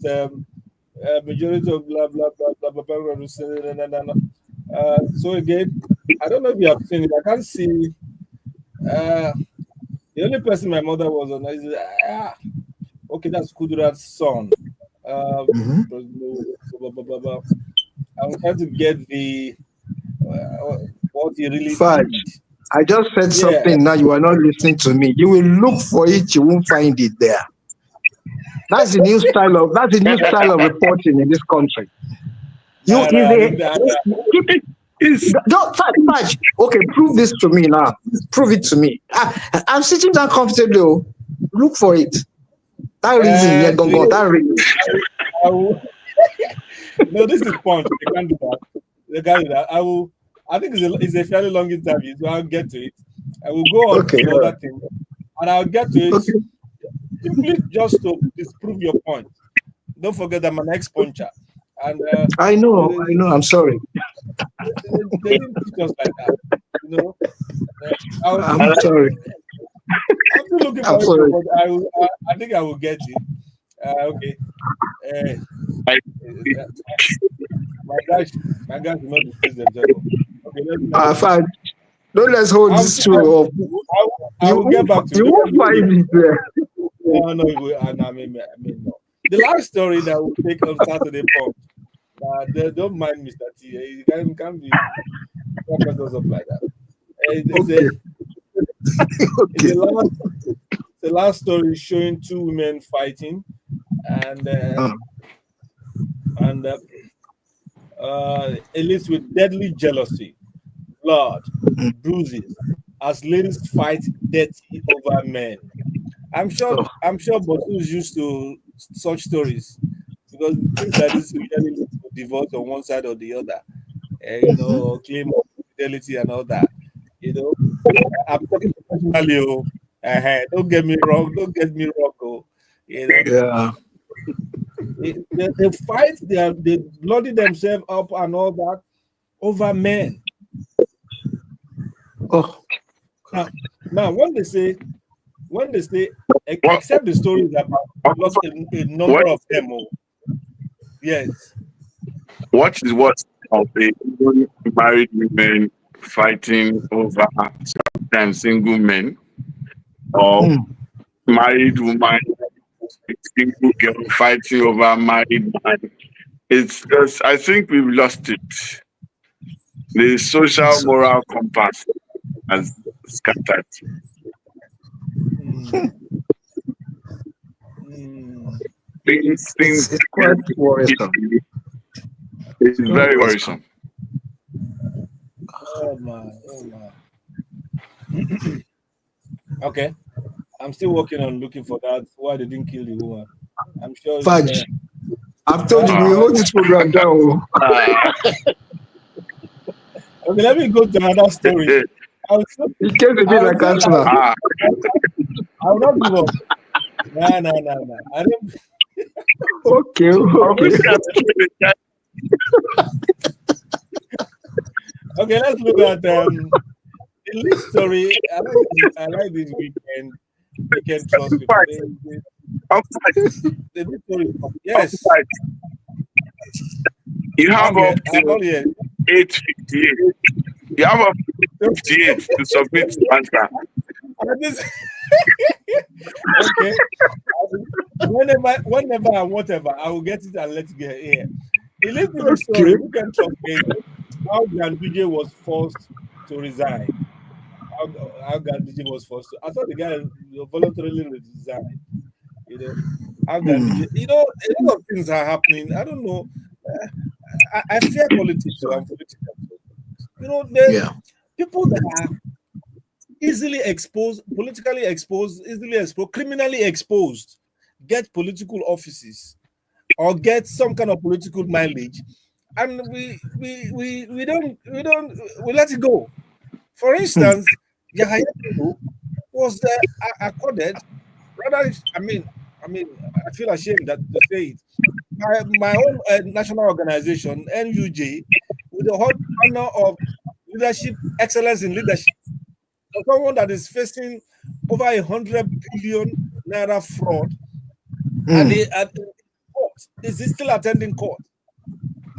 majority of blah blah blah blah blah blah. So again, I don't know if you have seen it. I can't see. Uh, the only person my mother was on is okay. That's Kudurat's son. Mhm. Blah, blah, blah, blah. I'm trying to get the what he really Fudge, did. I just said Yeah, something now. You are not listening to me. You will look for it. You won't find it there. That's the new style of reporting in this country. You no, is I a don't, I, It's don't Fudge. Okay, prove this to me now. Prove it to me. I'm sitting down comfortably. Oh. Look for it. That reason, yeah, go. please, That reason. I will, no, this is punch. They can't do that. They can't do that. I think it's a fairly long interview, so I'll get to it. I will go on Okay. to other things, and I'll get to it Okay. simply just to disprove your point. Don't forget I'm an ex-puncher, and I know. I know. I'm sorry. they didn't teach us like that. You know, I'm sorry. I'm still looking I'm for it, sorry. but I think I will get it. Okay. Uh, like uh, my guys will not discuss themselves. Okay, let's now. Fudge, don't let's hold I'll, this I, two up. I will get back to You it. won't find it there. No, no, I mean, no. The last story that will take on Saturday Punch. Don't mind Mr. T. He can't be focused us up like that. It's Okay. it's Okay. the last story showing two women fighting, and Uh, it leads with deadly jealousy, blood, bruises, as ladies fight dirty over men. oh. I'm sure Bosun is used to such stories because things like this usually lead to divorce on one side or the other. Or claim of fidelity and all that. You know, I'm talking professionally. Oh, don't get me wrong. Don't get me wrong. Oh, you know, Yeah. they fight. They bloody themselves up and all that over men. Oh. Now, now when they say what except the stories about lost a number what of them. Oh, yes. what is what of a married women fighting over sometimes single men or Hmm. married woman single girl fighting over married man. It's just I think we've lost it. The social So, moral compass has scattered. Mm, mm, Things it's quite worrisome. it's Quite very worrisome. worrisome. oh my, oh my. Okay. I'm still working on looking for that. Why they didn't kill the woman? I'm sure it's Fudge, I've told you we Ah, hold this program down. Oh. ah. okay. Let me go to another story. I will, It came to I be will like tell. Antona. Ah, I will not give up. No, no, no, no. I don't. Okay. I Okay. wish I could have Okay, let's look at the lead story. I like this weekend trust people. fight. I'll fight. The lead story. Yes, Fight. You have up I'm to all here. 8:58. You have up to 58 to submit the answer. This, okay. Whenever and whatever, I will get it and let's get here. It leads to the Okay. story. We can trust me. How Ganduje was forced to resign. How Ganduje was forced to. I thought the guy voluntarily resigned. You know, how Hmm. Ganduje. A lot of things are happening. I don't know. Uh, I fear politics. So I'm political. There's Yeah. people that are easily exposed, politically exposed, easily exposed, criminally exposed, get political offices or get some kind of political mileage, and we let it go. For Hmm. instance, Yahaya Bello was accorded. Rather, I mean, I feel ashamed that to say it. My own national organization, NUJ, with the whole honor of leadership, excellence in leadership, for someone that is facing over 100 billion naira fraud, and Hmm. at court, is he still attending court?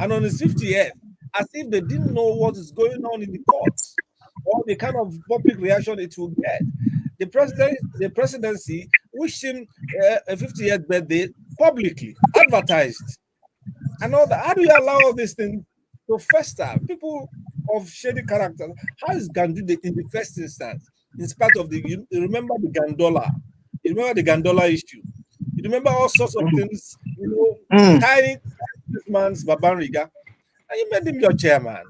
And on his 50th, as if they didn't know what is going on in the courts or the kind of public reaction it will get. The presidency wished him a 50th birthday publicly, advertised, and all that. How do you allow all these things to fester? People of shady characters. How is Gandu in the first instance, in spite of you remember the Gandola, you remember the Gandola issue, you remember all sorts of things, Mm. tying this man's Babanriga, and you made him your chairman.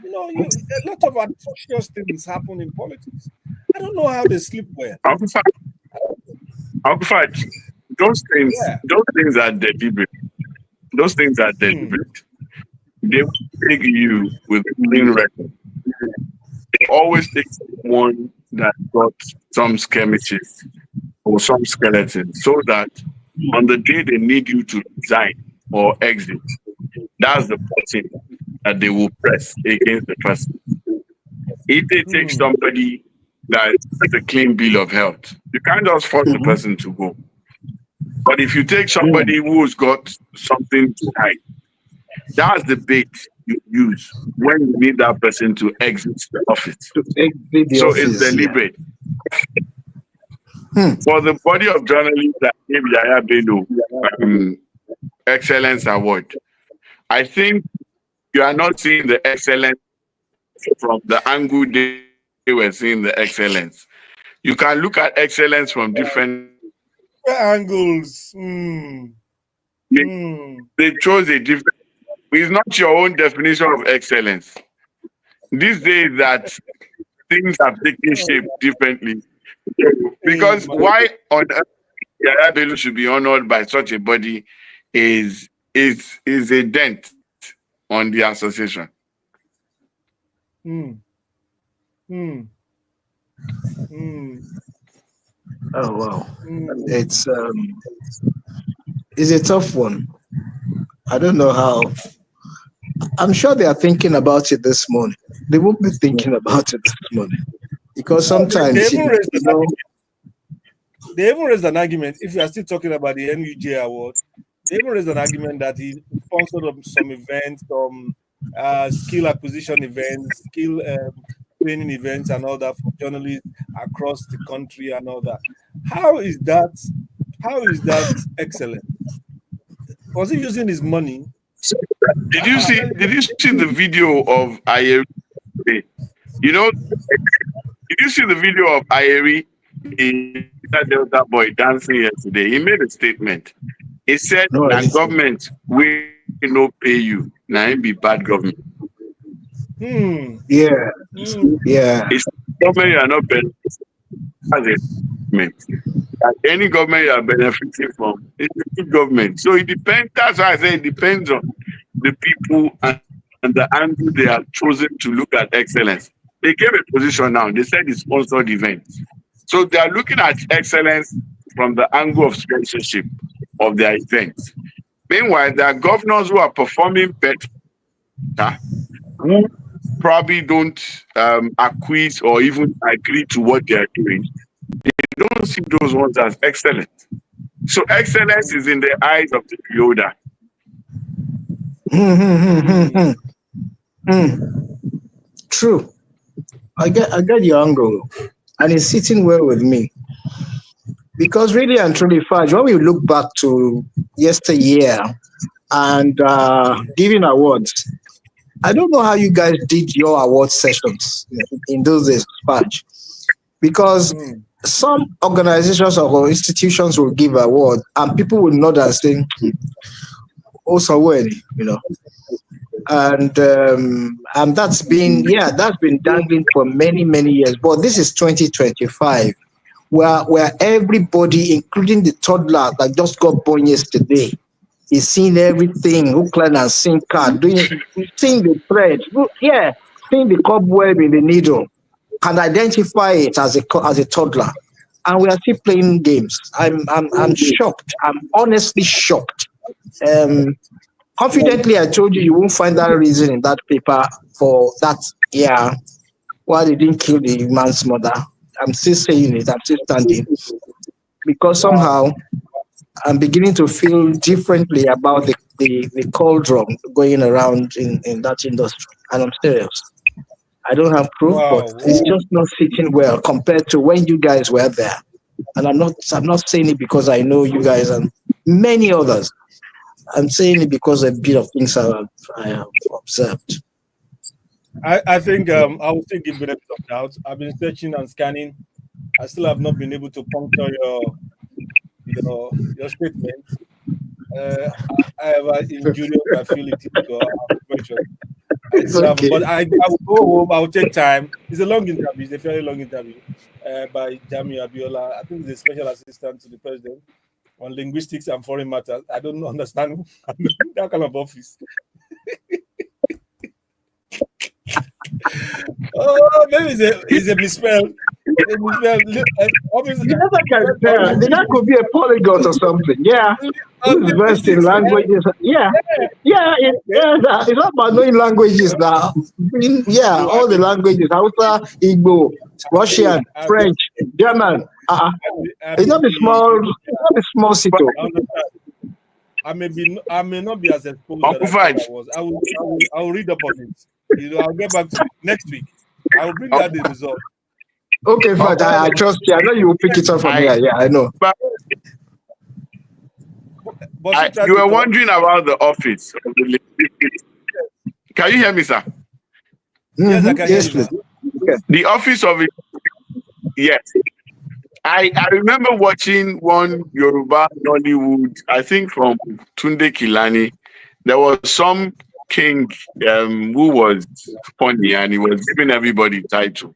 A lot of atrocious things happen in politics. I don't know how they sleep well. Uncle Fat, Uncle Fat, Yeah. those things are deliberate. Those things are Hmm. deliberate. They will take you with a clean record. They always take someone that got some skirmishes or some skeletons so that on the day they need you to resign or exit, that's the person that they will press against the person. If they take Hmm. somebody that has a clean bill of health, you can't just force the Mhm. person to go. But if you take Mm. somebody who's got something to hide, that's the bait you use when you need that person to exit the office. To exit the So it's office, yeah. deliberate. Hmm. For the body of journalists that gave Yaya Bello Excellence Award, I think you are not seeing the excellence from the angle they were seeing the excellence. You can look at excellence from different angles. Angles. Hmm. They, Hmm. they chose a different. It's not your own definition of excellence. These days that things have taken shape differently. Hey, Because why on earth Yaya Bello should be honored by such a body is a dent on the association. hmm. Hmm. Hmm. Oh wow. Hmm. It's a tough one. I don't know how. I'm sure they are thinking about it this morning. They won't be thinking about it this morning because No, they sometimes even raised you an know. they even raised an argument. If you are still talking about the NUJ award, they even raised an argument that he sponsored some events, some skill acquisition events, skill training events, and all that for journalists across the country and all that. How is that? How is that excellent? Was he using his money? Did you Uh, see? Did you see the video of Ayeri? You know, did you see the video of Ayeri, the Delta boy dancing yesterday? He made a statement. He said No, I that didn't. government will no pay you. Now it be bad government. hmm. Yeah, Hmm. yeah. It's government you are not benefiting as a government. That any government you are benefiting from is a good government. So it depends. That's why I say it depends on the people and the angle they have chosen to look at excellence. They gave a position now. They said it's sponsored events. So they are looking at excellence from the angle of sponsorship of their events. Meanwhile, there are governors who are performing better, who probably don't acquiesce or even agree to what they are doing. They don't see those ones as excellent. So excellence is in the eyes of the beholder. Hmm, hmm, hmm, hmm, Hmm. hmm. Hmm. True. I get your angle, and it's sitting well with me because really and truly, Fudge, when we look back to yesteryear and giving awards, I don't know how you guys did your award sessions in those days, Fudge, because Hmm. some organizations or institutions will give award and people will nod and say, also well, you know. And that's been dangling for many years. But this is 2025, where everybody, including the toddler that just got born yesterday, is seeing everything, hook, line, and sinker, seeing the thread, yeah, seeing the cobweb in the needle, can identify it as a toddler, and we are still playing games. I'm shocked. I'm honestly shocked. Um, Confidently, I told you won't find that reason in that paper for that. Yeah, why they didn't kill the man's mother. I'm still saying it. I'm still standing because Wow. somehow I'm beginning to feel differently about the cauldron going around in that industry. And I'm serious. I don't have proof, but Wow. it's just not sitting well compared to when you guys were there. And I'm not saying it because I know you guys and many others. I'm saying it because a bit of things I have observed. I think I will still give benefit of doubt. I've been searching and scanning. I still have not been able to puncture your statements. I have injurious I feel it to our profession. I It's still haven't, okay. but I will go home. I will take time. It's a long interview. It's a fairly long interview by Jami Abiola. I think he's a special assistant to the president on linguistics and foreign matters. I don't understand that kind of office. Oh, maybe it's a misspell. A misspell. Office, You never can tell. office, That could be a polyglot or something. Yeah. Who's versed in linguistics. languages? Yeah. Yeah, Yeah, okay. it's not about knowing languages now. Yeah, No, all the languages, Hausa, Igbo, Russian, I mean, French, German. I It's may not the be, small, it's not the small But cito. I understand. I may not be as exposed as Uncle I thought I Fudge, was. I will read up on it. I'll get back to you next week. I will bring out the result. Okay, fine. Uncle, I trust you. I know you will pick it up from I, here. Yeah, I know. but Bosun tried you to were talk. wondering about the office. Can you hear me, sir? Yes, I can hear Yes, you please. now. Okay. The office of it, yes. I remember watching one Yoruba Nollywood, I think from Tunde Kilani. There was some king who was funny and he was giving everybody title.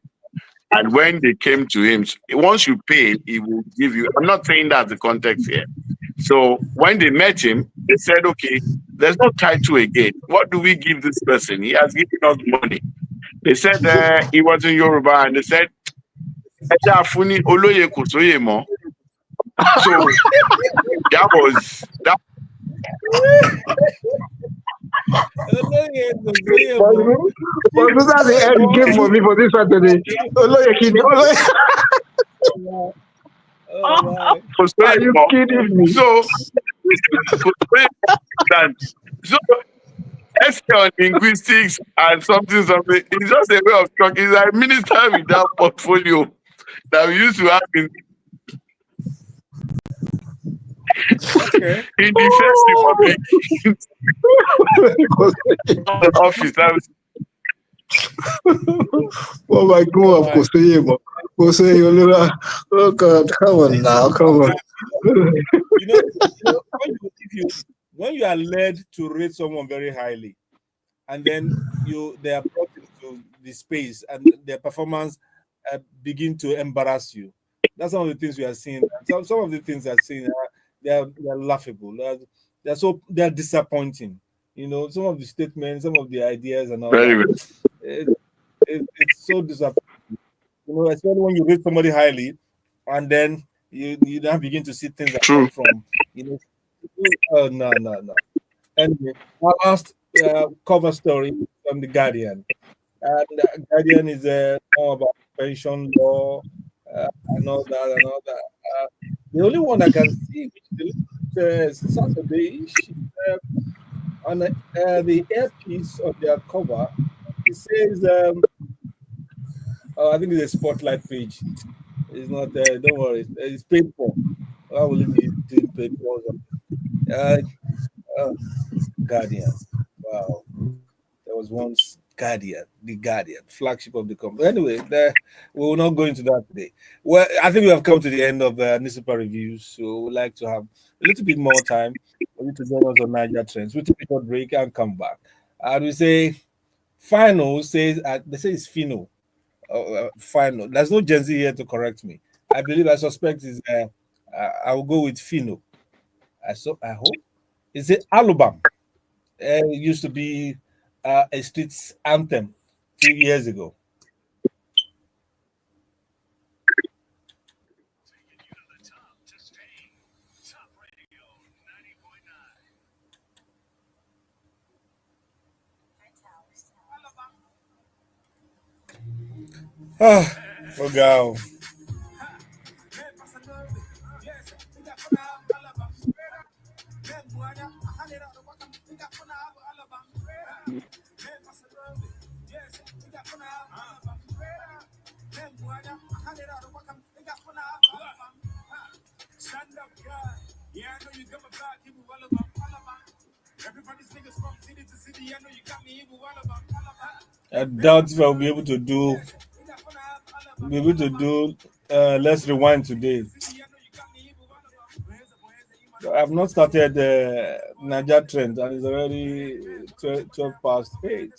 And when they came to him, once you pay, he will give you. I'm not saying that's the context here. So when they met him, they said, okay, there's no title again. What do we give this person? He has given us money. They said he was in Yoruba and they said, "Ẹja funi olóyè kò sóyè mọ́." So that But those are the end game for me for this Saturday. Oloye Kini. Oh my. was Are sóyè you mọ́. kidding me? So kò sóyè mọ́. So essay on linguistics and something. It's just a way of talking. It's like minister with that portfolio that we used to have Okay. in the First Republic office. Oh my Oh God, of my. course. Oh God, come on now, come on. When you are led to rate someone very highly, and then they are brought into the space and their performance begin to embarrass you. That's some of the things we are seeing. Some of the things are seeing they are laughable. They're disappointing. Some of the statements, some of the ideas, and all Very that. well. It's so disappointing. Especially when you rate somebody highly, and then you then begin to see things that come True. from you know. Oh, no. Anyway, our last cover story from the Guardian. And Guardian is more about pension law and all that and all that. The only one I can see, which is Saturday, on the earpiece of their cover, it says, I think it's a spotlight page. It's not, don't worry, it's paid for. Why will it be doing paid for? Uh, Guardian. Wow. There was once Guardian, the Guardian, flagship of the company. Anyway, we will not go into that today. Well, I think we have come to the end of newspaper reviews, so we'd like to have a little bit more time for you to join us on Niger Trends. We'll take a short break and come back. And we say, final says, they say it's Fino. Final. There's no Gen Z here to correct me. I suspect is, I will go with Fino. I hope. Is it Alubam? It used to be a street anthem a few years ago. Ah, oh God. I doubt if I'll be able to do. Let's rewind today. I've not started Niger trend, and it's already 12 past 8.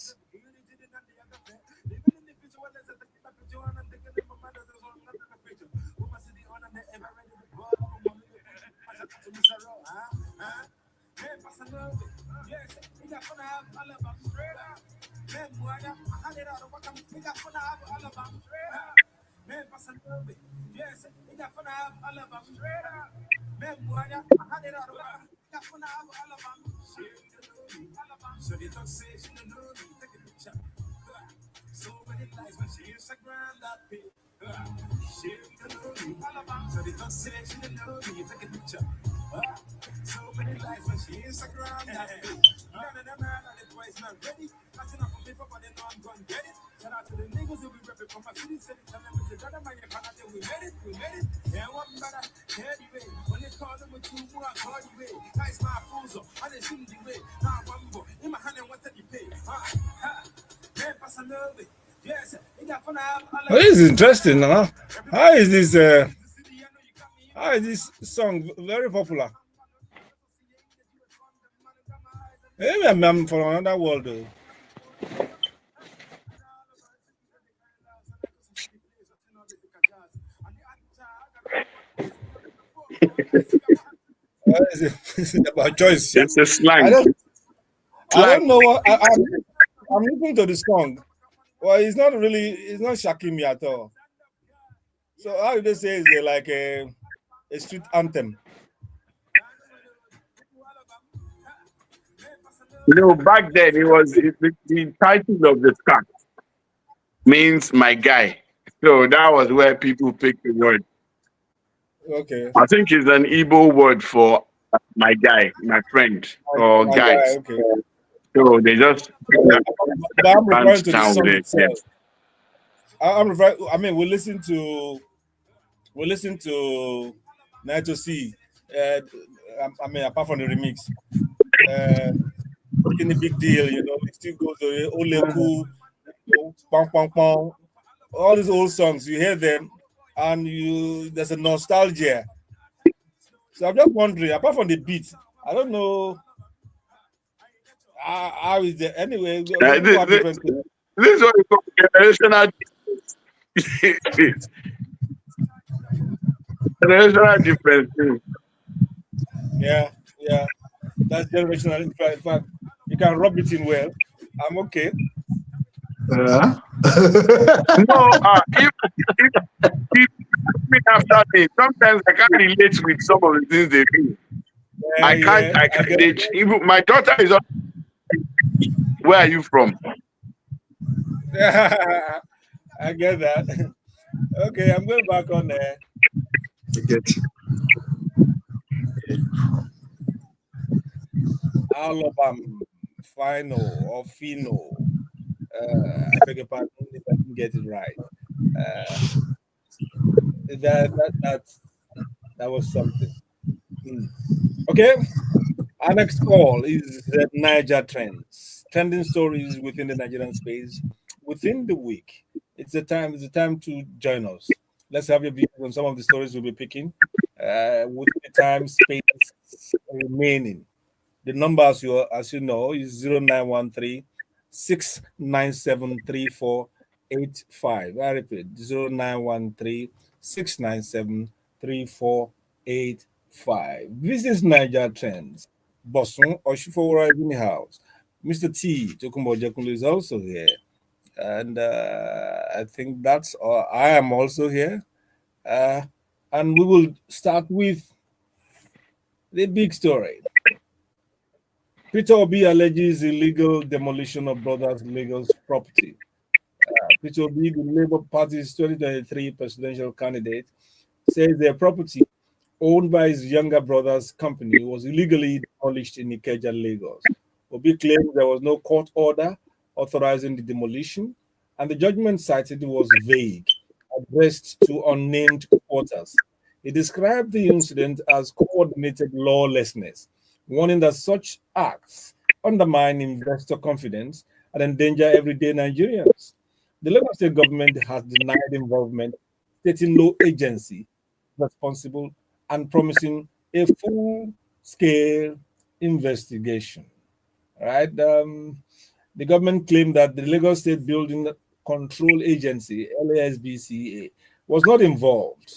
Well, this is interesting, huh? How is this? How is this song very popular? Maybe I'm from another world, though. Is it about choice? It's a I slang. don't. I Slang. don't know what I'm listening to the song. Well, it's not really. It's not shocking me at all. So how do they say is it like a street anthem? Back then the title of the track means my guy. So that was where people picked the word. Okay, I think it's an Igbo word for my guy, my friend, or my guy. guys. Okay, So they just but I'm referring dance to the down with song it. Yeah. itself. I'm referring. I mean, we listen to Naito C. I mean, apart from the remix, making a big deal. It still goes to Oleku, Pong Pong Pong. All these old songs, you hear them, and there's a nostalgia. So I'm just wondering, apart from the beat, I don't know how is there. Anyway, Uh, people this, have this, different things. this is what we call generational generational differences. Yeah, yeah, that's generational. In fact, you can rub it in well. I'm okay. Uh, No, if me after me, sometimes I can't relate with some of the things they do. Yeah, yeah, I I can't get, relate. Even my daughter is on. Where are you from? I get that. Okay, I'm going back on there. I get you. Alabama, final or Fino. I beg your pardon if I didn't get it right. Uh, that was something. Hmm. Okay, our next call is the Niger trends, trending stories within the Nigerian space within the week. It's the time to join us. Let's have your views on some of the stories we'll be picking. With the time space remaining. The number, as you know, is 0913 697 3485. I repeat, 0913 697 3485. This is Niger Trends. Bosun Osifowora is in the house. Mr. T Tokunbo Ojekunle is also here. And I think that's all. I am also here. Uh, and we will start with the big story. Peter Obi alleges illegal demolition of brothers' Lagos property. Peter Obi, the Labour Party's 2023 presidential candidate, says their property, owned by his younger brother's company, was illegally demolished in Ikeja, Lagos. Obi claims there was no court order authorizing the demolition, and the judgment cited was vague, addressed to unnamed quarters. He described the incident as coordinated lawlessness, warning that such acts undermine investor confidence and endanger everyday Nigerians. The Lagos state government has denied involvement, stating no agency responsible and promising a full-scale investigation. Right? The government claimed that the Lagos State Building Control Agency (LASBCA) was not involved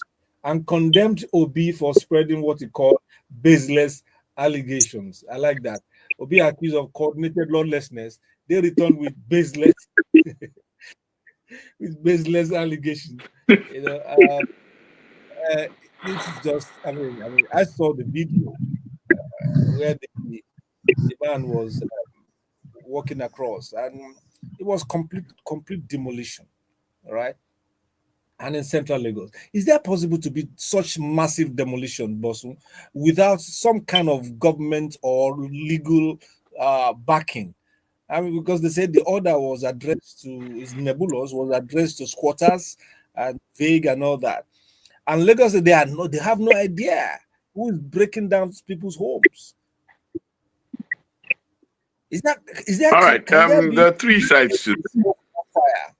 and condemned Obi for spreading what he called baseless allegations. I like that. Obi accused of coordinated lawlessness. They returned with baseless allegations. You know, uh, this is just. I saw the video where the man was walking across, and it was complete demolition. All right, and in central Lagos, is there possible to be such massive demolition, Bosun, without some kind of government or legal backing? Because they said the order was addressed to is nebulous, was addressed to squatters and vague and all that. And Lagos, they have no idea who is breaking down people's homes. Is that is there All can, right. can there be There are three sides to fire?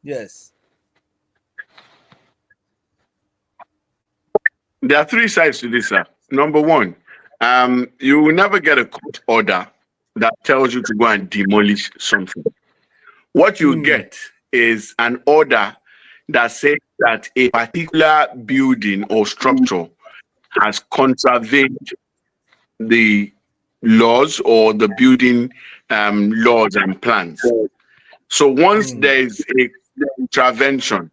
Yes. There are three sides to this, sir. Number one, you will never get a court order that tells you to go and demolish something. What you Mm, get is an order that says that a particular building or structure has contravened the laws or the building laws and plans. So once mm, there is a intervention,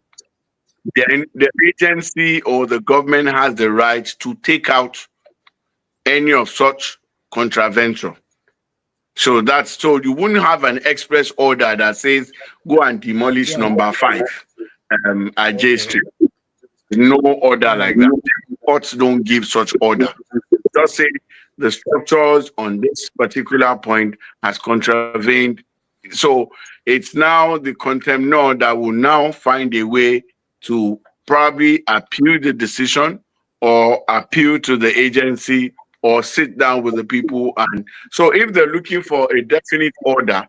then the agency or the government has the right to take out any of such contravention. So that's so you wouldn't have an express order that says go and demolish yeah. number 5 at J Okay. Street. No order like Mm, that. Courts don't give such order. Just say the structures on this particular point has contravened. So it's now the contemnor that will now find a way to probably appeal the decision or appeal to the agency or sit down with the people. And so if they're looking for a definite order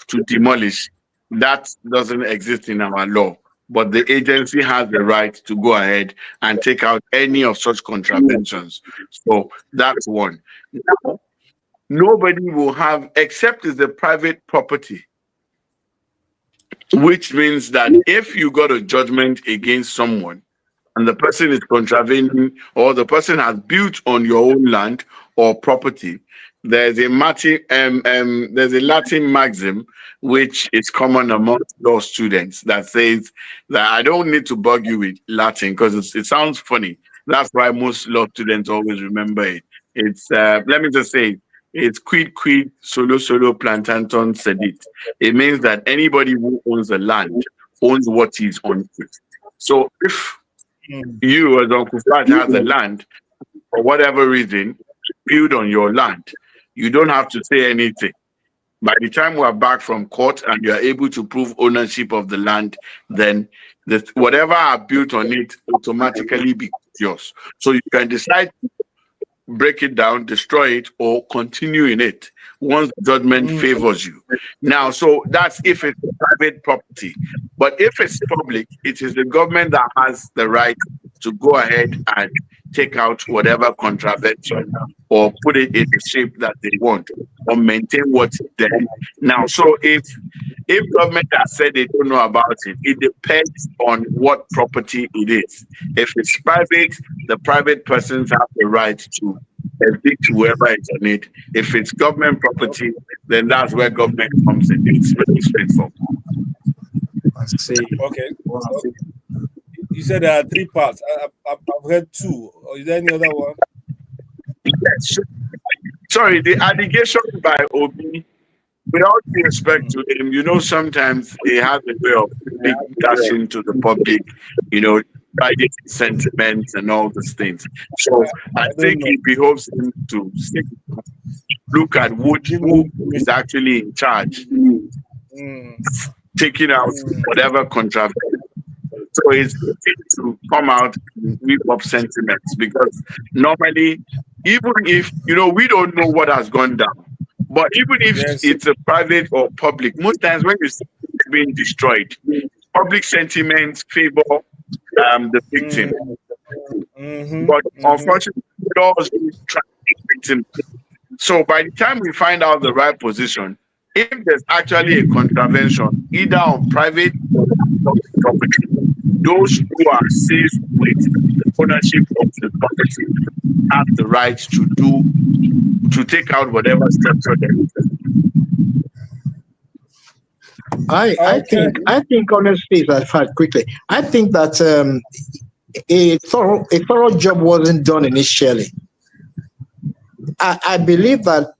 to demolish, that doesn't exist in our law. But the agency has the right to go ahead and take out any of such contraventions. So that's one. Now, nobody will have, except it's the private property, which means that if you got a judgment against someone and the person is contravening or the person has built on your own land or property, there's a Latin maxim which is common among law students that says that I don't need to bug you with Latin because it sounds funny. That's why most law students always remember it. It's let me just say it's quid solo solo plantanton sedit. It means that anybody who owns a land owns what is on it. So if mm, you as Uncle Fat has a land for whatever reason, build on your land. You don't have to say anything. By the time we are back from court and you are able to prove ownership of the land, then whatever are built on it automatically becomes yours. So you can decide break it down, destroy it, or continue in it once judgment mm, favors you. Now, so that's if it's private property. But if it's public, it is the government that has the right to go ahead and take out whatever contravention or put it in the shape that they want or maintain what's there. Now, so if government has said they don't know about it, it depends on what property it is. If it's private, the private persons have the right to evict whoever is on it. If it's government property, then that's where government comes in. It's very straightforward. I see. okay. Wow. So you said there are three parts. I've heard two. Or is there any other one? Yes. Sorry, the allegation by Obi, with all due respect Mm, to him, sometimes he has a way of big dashing to the public, writing sentiments and all these things. So I I don't think know. it behoves him to look at Give me who is information. actually in charge, Mm, taking out mm, whatever contravention. So it's easy to come out and whip up sentiments because normally, even if we don't know what has gone down, But even if Yes. it's a private or public, most times when you see it being destroyed, public sentiment favor the victim. Mm-hmm. Mm-hmm. But Mm-hmm. unfortunately, laws don't track the victim. So by the time we find out the right position, if there's actually a contravention, either on private or public property, those who are safe with ownership of the property have the right to take out whatever steps are there. Okay. I think honestly, that fact quickly, I think that a thorough job wasn't done initially. I believe that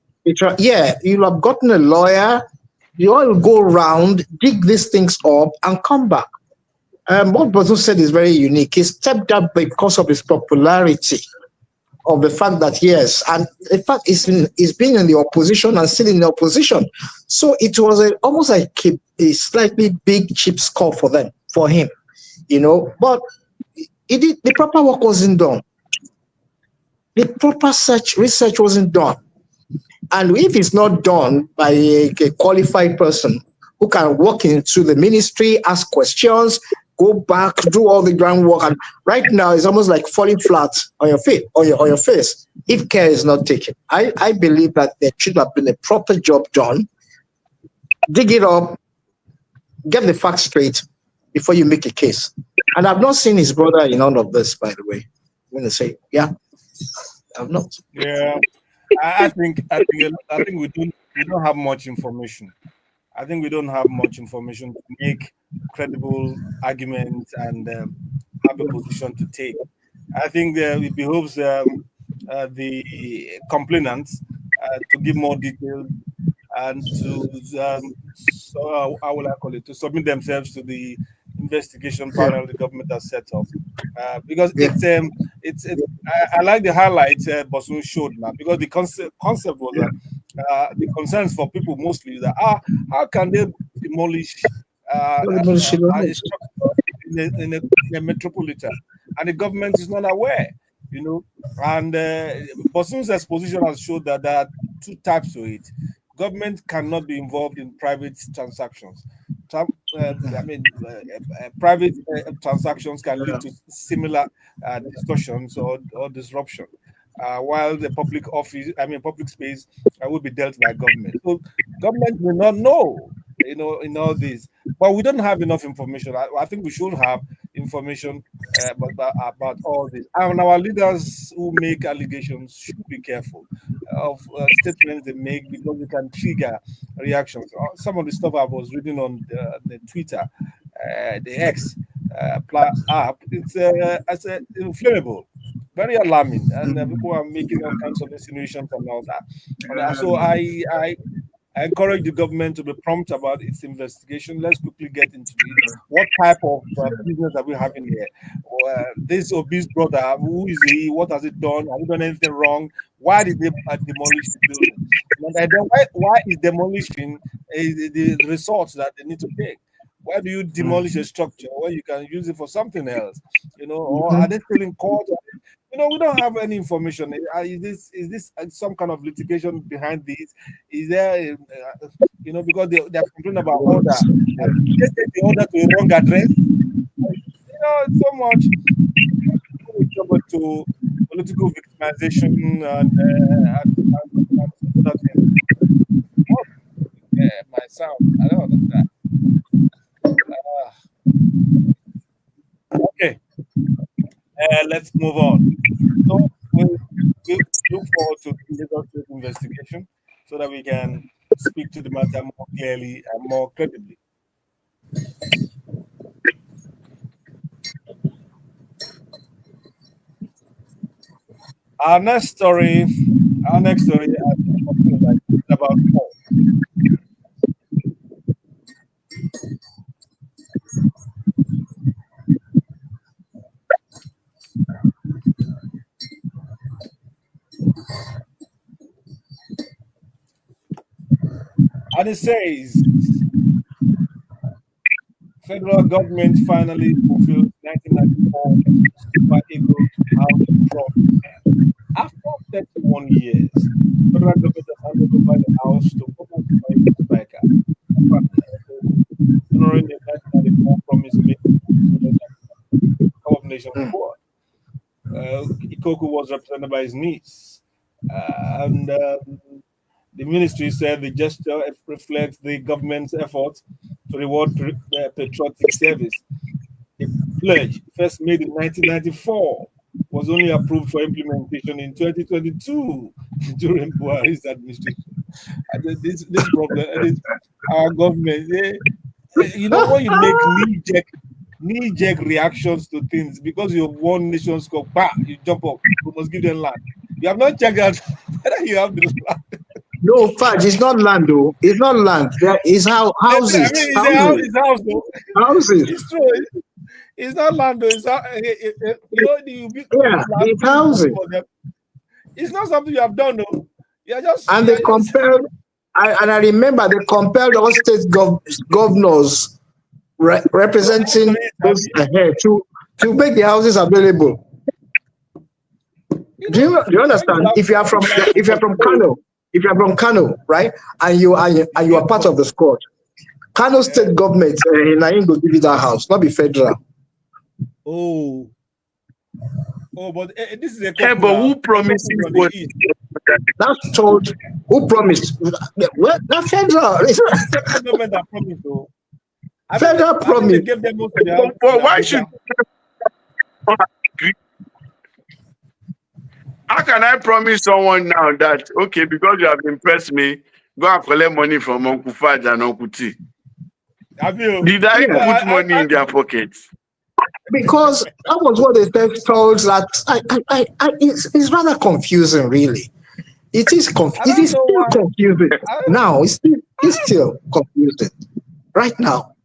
yeah, you'll have gotten a lawyer, you all go around, dig these things up, and come back. What Bosun said is very unique. He stepped up because of his popularity, of the fact that yes, and in fact, he's been in the opposition and still in the opposition. So it was almost like a slightly big cheap score for him, But the proper work wasn't done. The proper research wasn't done. And if it's not done by a qualified person who can walk into the ministry, ask questions, go back, do all the groundwork, and right now it's almost like falling flat on your feet, on your face, if care is not taken. I believe that there should have been a proper job done. Dig it up, get the facts straight before you make a case. And I've not seen his brother in all of this, by the way. I'm gonna say, yeah, I've not. Yeah. I think we don't have much information. I think we don't have much information to make credible arguments and have a position to take. I think it behoves the complainants to give more detail and to how will I call it, to submit themselves to the investigation Yeah, panel the government has set up, because yeah. I like the highlights Bosun showed now, because the concept was Yeah. that the concerns for people mostly is that how can they demolish What about a Shilo? structure in a metropolitan, and the government is not aware, you know. And Bosun's exposition has showed that there are two types to it. Government cannot be involved in private transactions. I mean, private transactions can lead to similar distortions or disruption, while the public office, I mean, public space, will be dealt by government. So government will not know, in all this, but we don't have enough information. I think we should have information about all this. And our leaders who make allegations should be careful of statements they make, because they can trigger reactions. Some of the stuff I was reading on the Twitter, the X app, it's inflammable, very alarming, and people are making all kinds of insinuations and all that. So I encourage the government to be prompt about its investigation. Let's quickly get into it. What type of business are we having here? This obese brother, who is he? What has he done? Have we done anything wrong? Why did they demolish the building? And then why is demolition the resource that they need to take? Why do you demolish a structure when you can use it for something else? Or are they still in court? We don't have any information. Is this some kind of litigation behind this? Is there, because they're complaining about order. Just take the order to a wrong address. It's so much trouble to political victimization and other things. My sound. I don't understand. Okay, let's move on. So we look forward to the Lagos State investigation so that we can speak to the matter more clearly and more credibly. Our next story, I think is about four. And it says federal government finally fulfills 1994 Super Eagles housing promise. After 31 years, federal government has handed over the house to former Super Eagles striker, honoring the 1994 promise made to the Cup of Nations squad. Ikoku was represented by his niece, and the ministry said the gesture reflects the government's effort to reward patriotic service. The pledge, first made in 1994, was only approved for implementation in 2022 during Buhari's administration. And this problem, our government, when you make knee-jerk reactions to things because you have one nation's cup, you jump up, you must give them land. You have not checked out whether you have the land. No, Fudge, it's not land, though. It's not land. There is houses. I mean, it's a house, though. Houses. It's true. It's not land, though. It's it's houses. It's not something you have done, though. You're just. And they compelled. I remember they compelled all state governors representing those ahead to make the houses available. Do you understand? If you are from Kano, right, and you are part of the squad, Kano state government in will give you that house, not be federal. But this is a but who promised what? That's told. Who promised? Well, not federal. The government that promised, though. Federal promise. They gave them most of the house. But why should? How can I promise someone now that okay, because you have impressed me, go and collect money from Uncle Faj and Uncle T? Did I put money in their pockets? Because that was what they told that it's rather confusing, really. It is confusing. It is still confusing. Now it's still confusing. Right now.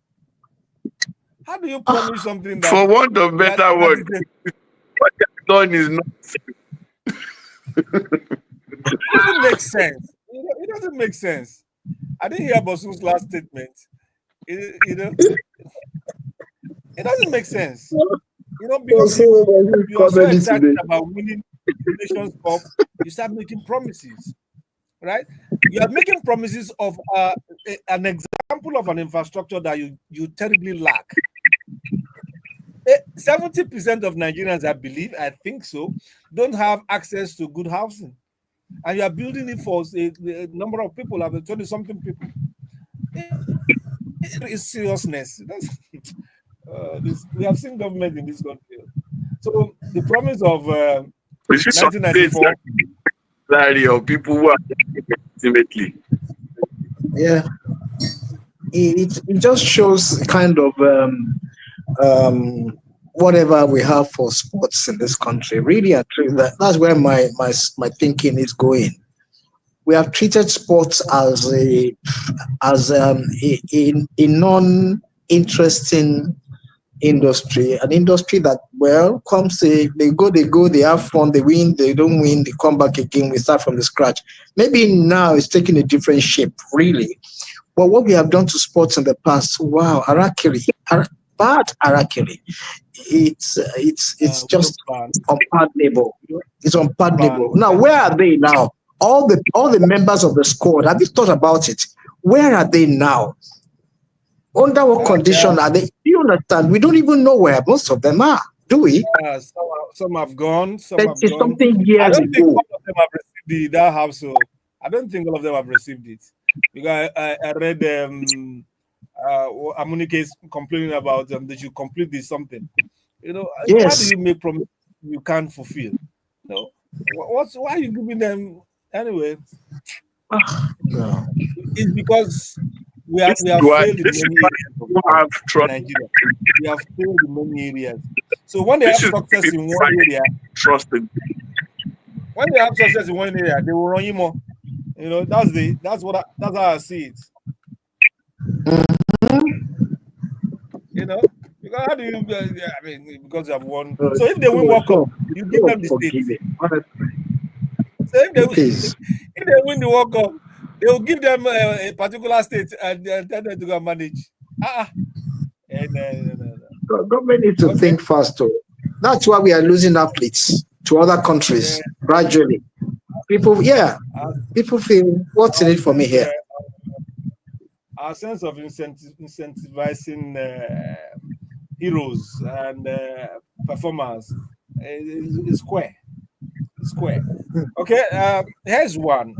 How do you promise something that for want of better word? What they've done is not. It doesn't make sense. It doesn't make sense. I didn't hear Bosun's last statement. It doesn't make sense. Because you are so excited about winning the Nations Cup, you start making promises, right? You are making promises of an example of an infrastructure that you terribly lack. 70% of Nigerians, I think so, don't have access to good housing. And you are building it for a number of people, about 20-something people. It is seriousness. We have seen government in this country. So the promise of 1994... of people who are ultimately. Yeah. It just shows kind of whatever we have for sports in this country. Really, that's where my thinking is going. We have treated sports as a non-interesting industry, an industry that they go, they have fun, they win, they don't win, they come back again, we start from the scratch. Maybe now it's taking a different shape, really. But what we have done to sports in the past, wow, bad Arakiri. It's just unpardonable. It's unpardonable. Now, where are they now? All the members of the squad, have you thought about it? Where are they now? Under what condition are they? Do you understand? We don't even know where most of them are, do we? Some have gone. Something years I don't think ago. all of them have received that house. So I don't think all of them have received it. Because I read Amunike's complaining about they should complete this something. Yes. How do you make promises you can't fulfill? Why are you giving them anyway? No. It's because we have failed in many areas of Nigeria. We have failed in many areas. So when they have success in one area, when they have success in one area, they will run you more. That's how I see it. Because how do you? Because you have won. So if they win World Cup, you give them the state. So if they win the World Cup, they will give them a particular state and tell them to go and manage. Government needs to think fast. That's why we are losing athletes to other countries. gradually. People, yeah, Our, people feel what's in our it for me sense, here. our sense of incentivizing heroes and performers is square. It's square. Okay, here's one.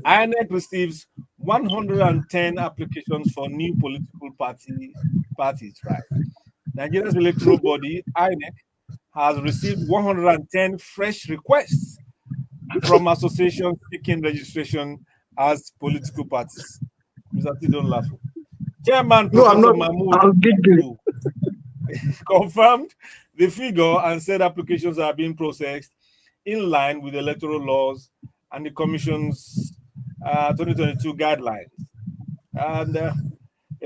INEC receives 110 applications for new political parties, right? Nigeria's electoral body, INEC, has received 110 fresh requests from associations seeking registration as political parties. Mr. T, don't laugh. Chairman No, I'm Professor not. Mahmoud I'll dig it. Abu confirmed the figure and said applications are being processed in line with electoral laws and the Commission's 2022 guidelines. And a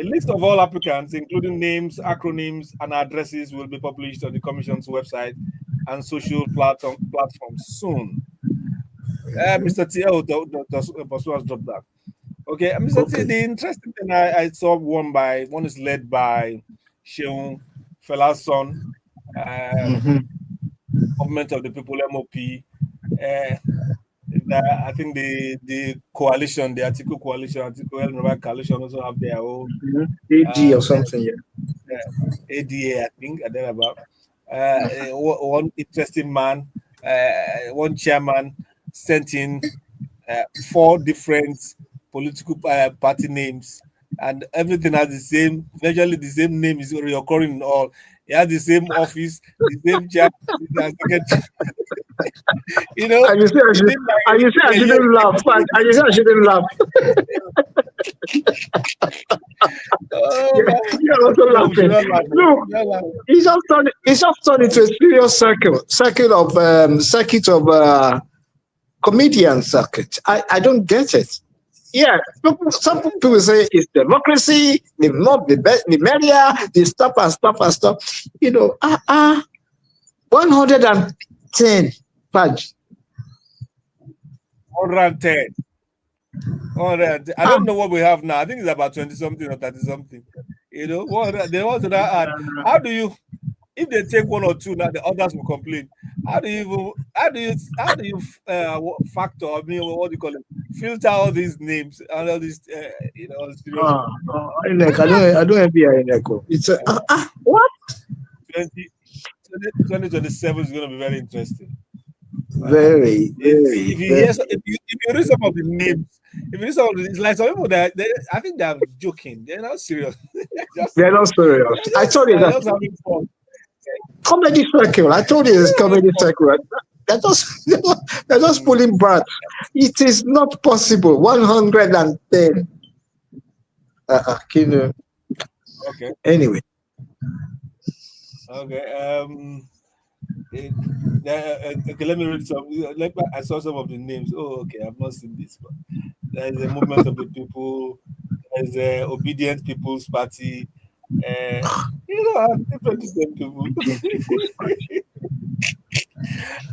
list of all applicants, including names, acronyms, and addresses, will be published on the Commission's website and social platforms soon. Mr. T, Dr. Bosun has dropped that. Okay, Mr. T, Okay. the interesting thing I saw one is led by Sheung Fela's son, Mhm. Government of the People MOP. Uh, I think the coalition, the Article Coalition, Article El Coalition also have their own AD or and something. Yeah. ADA, I think, and then about one interesting man, one chairman sent in four different political party names, and everything has the same, virtually the same name is reoccurring in all. He has the same office, the same chair, the secretary. You know, And you say I should. within And you say I like a shouldn't laugh. And you say I shouldn't laugh. oh Yeah, man, you're also no, we should laughing. not laugh. No, We should not laugh. it's just turned into a serious circuit of comedian circuit. I don't get it. Yeah, some people say it's democracy, the media, the stuff and stuff and stuff. 110 Fudge. 110. 110. I don't know what we have now. I think it's about 20 something or 30 something. You know, what they want to add. How do you, if they take one or two, now the others will complain? How do you factor? I mean, what do you call it? Filter all these names and all these, serious ones. I don't envy Ineko. It's what? 20, 2027 is going to be very interesting. Very, very, If you very. hear, if you read some of the names, if you read some of the, it's like some people that I think they're joking. They're not serious. just, They're not serious. I told you they're that just having fun. comedy circle. I told you it's comedy circle. They're just they're just pulling breath. It is not possible. 110. Okay. Anyway, Okay. Okay, let me read some. I saw some of the names. Oh, okay. I've not seen this, but there is a movement of the people. There's a obedient people's party. Different people.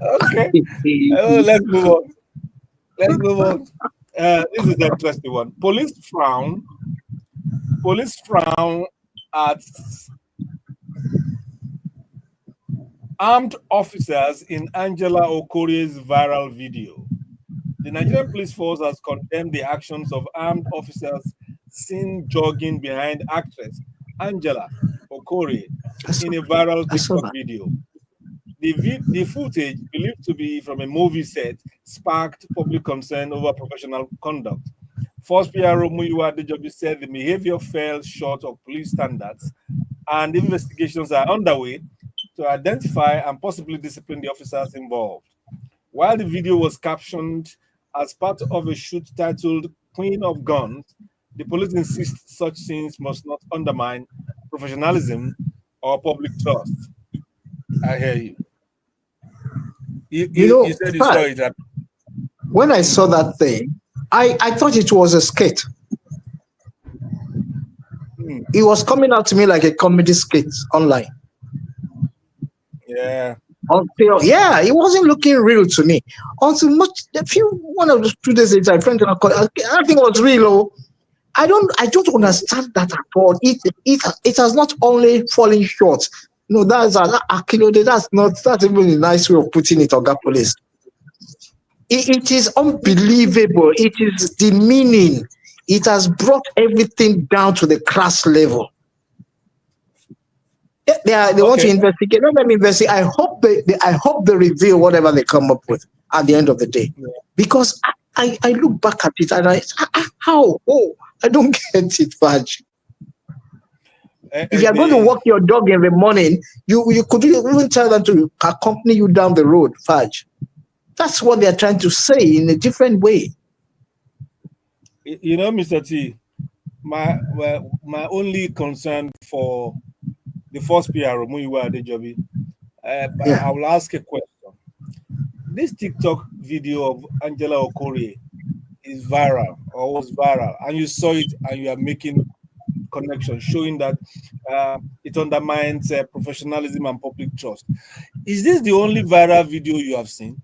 Okay. Oh, let's move on. Let's move on. This is the interesting one. Police frown at armed officers in Angela Okorie's viral video. The Nigerian police force has condemned the actions of armed officers seen jogging behind actress Angela Okorie in a viral I saw TikTok that. video. The footage, believed to be from a movie set, sparked public concern over professional conduct. First PRO Muyiwa Adejobi said the behavior fell short of police standards and investigations are underway to identify and possibly discipline the officers involved. While the video was captioned as part of a shoot titled Queen of Guns, the police insist such scenes must not undermine professionalism or public trust. I hear you. You said you saw Fudge, it. Right? when I saw that thing, I thought it was a skit. It was coming out to me like a comedy skit online. Yeah. Until it wasn't looking real to me. Until one of the 2 days later, a friend and I called. I think it was real. Oh. I don't understand that at all. It has not only fallen short No, that's Akintunde. That's even a nice way of putting it, Oga Police. It is unbelievable. It is demeaning. It has brought everything down to the crass level. They want to Okay. investigate. Let them investigate. I hope they reveal whatever they come up with at the end of the day. Because I look back at it and how? Oh, I don't get it, Fudge. If you're going to The walk your dog in the morning, you could even tell them to accompany you down the road, Fudge. That's what they're trying to say in a different way. Mr. T, my only concern for the first PRO, Muyiwa Adejobi, Yeah. I will ask a question. This TikTok video of Angela Okorie is viral or was viral, and you saw it, and you are making connection, showing that it undermines professionalism and public trust. Is this the only viral video you have seen?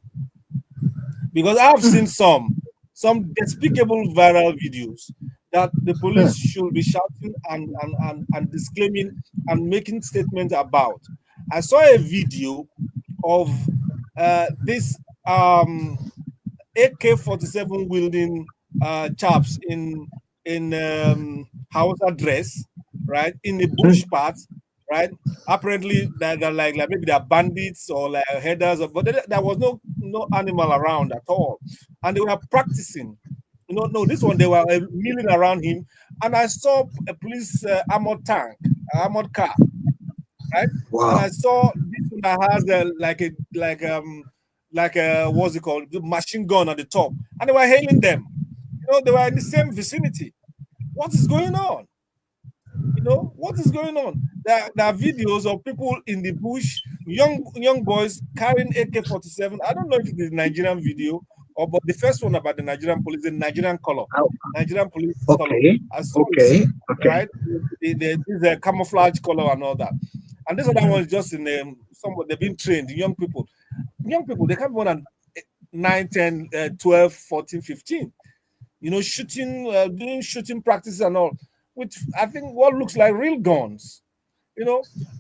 Because I have seen some despicable viral videos that the police should be shouting and disclaiming and making statements about. I saw a video of this AK-47 wielding chaps in Hausa dress, right, in the bush part, right? Apparently, they're like maybe they're bandits or like headers, but there was no animal around at all, and they were practicing. No, this one they were milling around him, and I saw a police armored tank, armored car, right? And Wow. I saw this one that has like a what's it called, the machine gun at the top, and they were hailing them. They were in the same vicinity. What is going on? What is going on? There are videos of people in the bush, young boys carrying AK-47. I don't know if it is Nigerian video but the first one about the Nigerian police, the Nigerian color, Nigerian police color. Okay. I saw Okay. it, Okay. right? This camouflage color and all that. And this other one is just in somewhat they've been trained, young people, they can't be more than 9, 10, 12, 14, 15. Shooting, doing shooting practice and all, with I think what looks like real guns.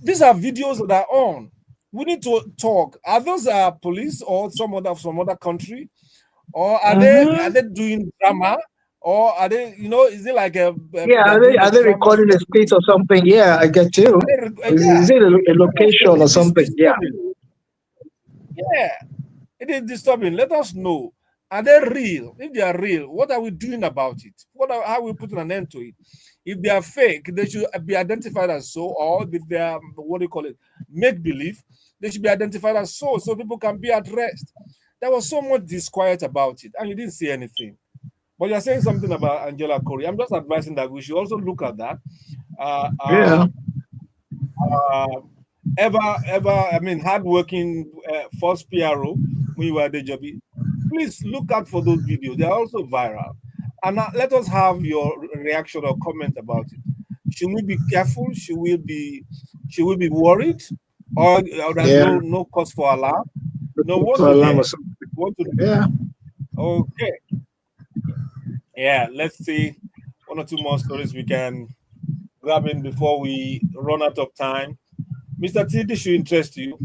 These are videos that are on. We need to talk. Are those police or some other country, or are they doing drama, or are they? Is it like Yeah, they're doing are the they drama? recording a state or something? Yeah, I get you. Yeah, Is it a location or it is something? Yeah. disturbing. Yeah, it is disturbing. Let us know. Are they real? If they are real, what are we doing about it? How are we putting an end to it? If they are fake, they should be identified as so, or if they are, what do you call it, make believe, they should be identified as so people can be addressed. There was so much disquiet about it, and you didn't see anything. But you're saying something about Angela Corey. I'm just advising that we should also look at that. Uh, Yeah. uh, uh, I mean, hardworking first PRO, Muyiwa Adejobi, please look out for those videos. They are also viral. And now let us have your reaction or comment about it. Should we be careful? Should we be worried? Or there's Yeah. no cause for alarm? No, what So to alarm or hear? something. What to do? Yeah. Okay. Yeah, let's see one or two more stories we can grab in before we run out of time. Mr. T, this should interest you.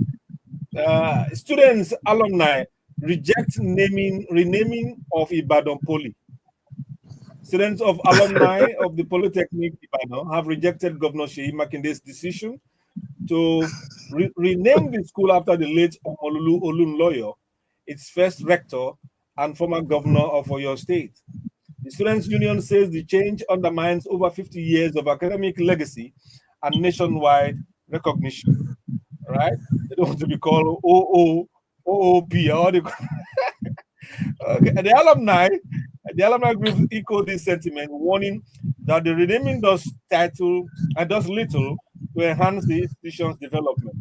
Students, alumni reject renaming of Ibadan Poly. Students of alumni of the Polytechnic Ibadan have rejected Governor Sheyi Makinde's decision to rename the school after the late Omololu Olunloyo, its first rector and former governor of Oyo State. The Students' Union says the change undermines over 50 years of academic legacy and nationwide recognition. Right? They don't want to be called OOP. Okay. The alumni group echo this sentiment, warning that the renaming does little to enhance the institution's development.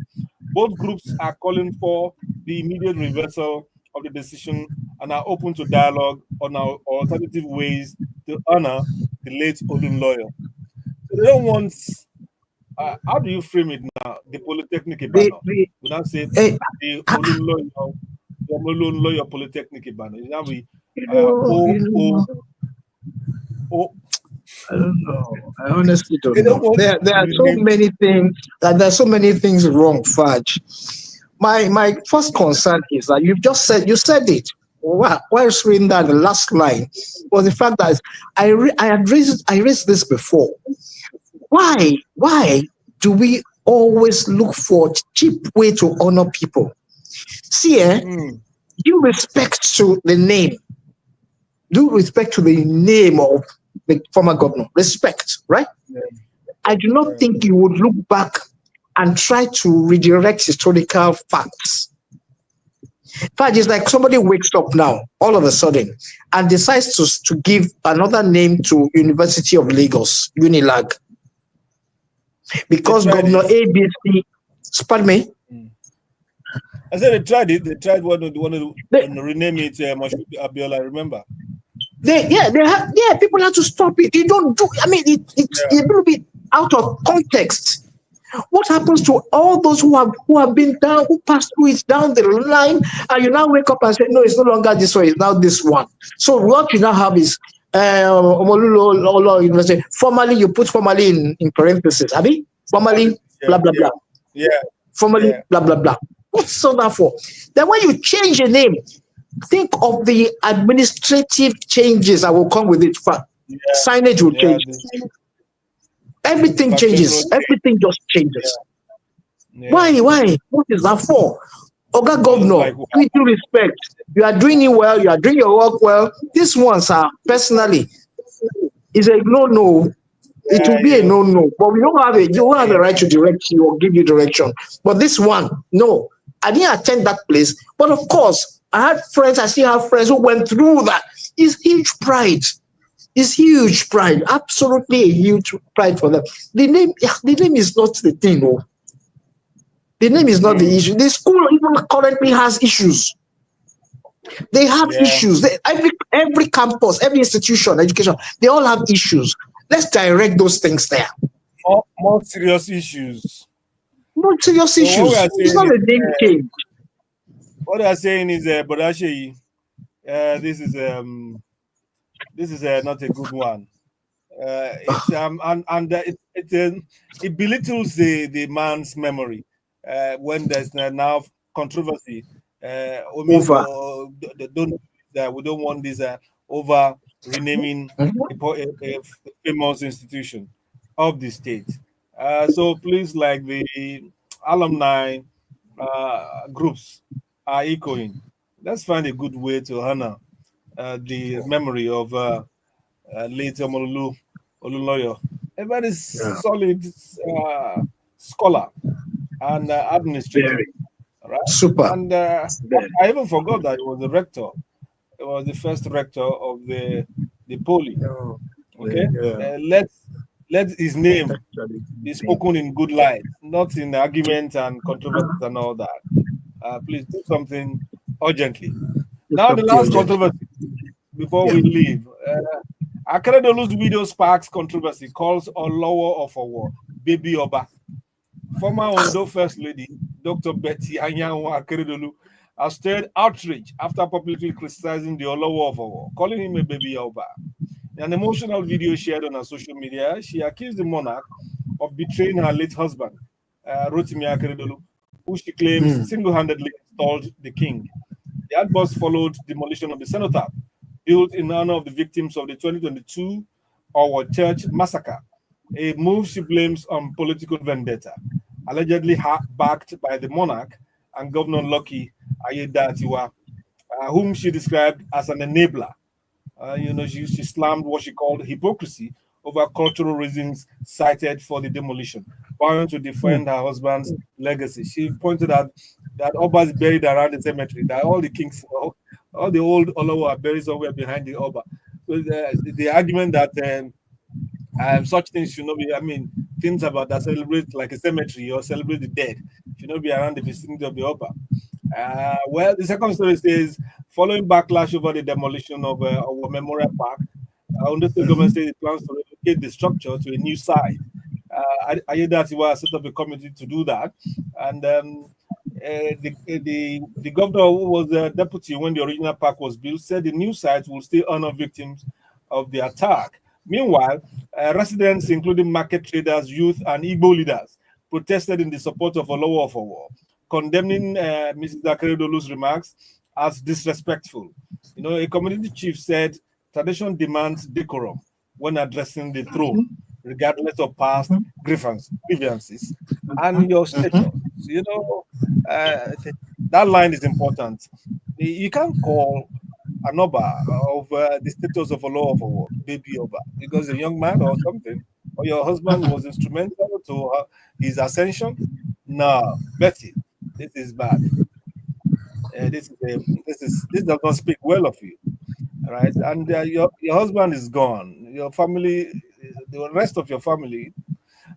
Both groups are calling for the immediate reversal of the decision and are open to dialogue on our alternative ways to honor the late Olunloyo. So they don't want. How do you frame it now? The Polytechnic Ibadan. The We now say hey, the Olunloyo Polytechnic Ibadan. It now be you know, O you O know, O. I don't know. I honestly They don't don't know. want There to are so rename. many things. There are so many things wrong, Fudge. My first concern is that you said it. While reading that the last line was the fact that I raised this before. Why do we always look for cheap way to honor people? See, Mm, due respect to the name, due respect to the name of the former governor, respect, right? yeah, I do not yeah. think you would look back and try to redirect historical facts. Fact is like somebody wakes up now, all of a sudden, and decides to give another name to University of Lagos, Unilag, They because tried Governor it. ABC, pardon me, Mm. I said they tried it. They tried one to they, rename it Moshood Abiola. Remember? people have to stop it. You don't do, I mean, it's a Yeah, little bit out of context. What happens to all those who have been down, who passed through it down the line, and you now wake up and say, no, it's no longer this one, it's now this one. So what you now have is Omolulo Olo University. Formerly, you put formerly in parentheses. Abi? Formerly, yeah, blah blah yeah, blah. yeah, Formerly, yeah, blah blah blah. What's all that for? Then when you change the name, think of the administrative changes that will come with it. yeah, Signage will yeah. change. The Everything changes. infrastructural change. Everything just Yeah, changes. yeah. Why? What is that for? Oga It looks Governor, like wow. with due respect, you are doing it well, you are doing your work well. This one, sir, personally, is a no. It will Yeah, be a no. But we don't have you don't have a right to direct you or give you direction. But this one, no. I didn't attend that place. But of course, I still have friends who went through that. It's huge pride. It's huge pride. Absolutely a huge pride for them. The name is not the thing, oh. The name is not the mm, issue. The school even currently has issues. They have yeah. issues. Every campus, every institution, education, they all have issues. Let's direct those things there. More serious issues. Not serious So what we issues. are It's saying not is, a name change. Brother Sheyi, uh, this is um, this is not a good one. It's and it belittles the man's memory when there's now controversy. Over. Don't we don't want this over renaming Mhm. a famous institution of the state. So please, like the alumni groups are echoing. Let's find a good way to honor the memory of late Omololu Oluloyo, a very Yeah. solid scholar and administrator, Very. right? Super. And Very. I even forgot that he was the rector. He was the first rector of the poly. Oh, Okay, yeah. let his name Actually, be spoken in good light, not in arguments and controversies and all that. Please do something urgently. it's Now, the something last urgent. controversy before Yeah. we leave. Akeredolu's video sparks controversy, calls Olowo of Owo Baby Oba. Former Ondo First Lady, Dr. Betty Anyanwu Akeredolu, has stirred outrage after publicly criticizing the Olowo of Owo, calling him a baby Oba. In an emotional video shared on her social media, she accused the monarch of betraying her late husband, Rotimi Akeredolu, who she claims Mm. single-handedly installed the king. The outburst followed demolition of the cenotaph, built in honor of the victims of the 2022 Owo Church massacre, a move she blames on political vendetta, allegedly backed by the monarch and Governor Lucky Ayedatiwa, whom she described as an enabler. She slammed what she called hypocrisy over cultural reasons cited for the demolition, vowing to Mm. defend her husband's legacy. She pointed out that Oba is buried around the cemetery, that all the kings, all the old Olowo are buried somewhere behind the Oba. So the argument that such things should not be, I mean, things about that celebrate like a cemetery or celebrate the dead should not be around the vicinity of the Oba. Well, the second story says following backlash over the demolition of our memorial park, Ondo State government Mhm. says it plans to relocate the structure to a new site. Ayedatiwa set up a committee to do that, and the governor who was the deputy when the original park was built said the new site will still honor victims of the attack. Meanwhile, Residents, including market traders, youth, and Igbo leaders, protested in the support of Olowofowor, condemning Mrs. Akeredolu's remarks as disrespectful. A community chief said tradition demands decorum when addressing the throne, regardless of past grievances and your status. Uh, that line is important. You can't call an Oba of the status of a law of a baby Oba because a young man or something, or your husband was instrumental to his ascension. No, Betty, this is bad. This does not speak well of you, right? And your husband is gone. Your family, the rest of your family,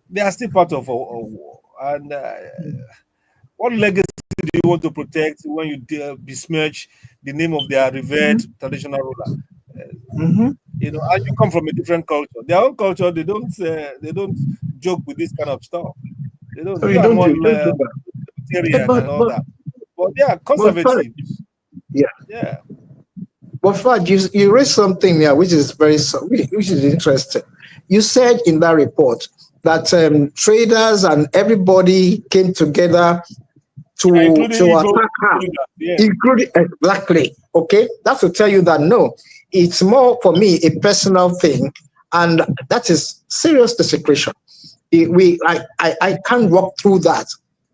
they are still part of a war. And what legacy do you want to protect when you besmirch the name of their revered traditional ruler? And you come from a different culture. Their own culture, they don't joke with this kind of stuff. They don't. So You you are don't more do don't do that. libertarian and all But that. But they are but conservatives. yeah. Yeah. But Fad, you raised something here which is which is interesting. You said in that report that traders and everybody came together Yeah, to including Igbo attack her, leaders. Yeah. including exactly. Okay, that's to tell you that no, it's more for me a personal thing, and that is serious desecration. I can't walk through that.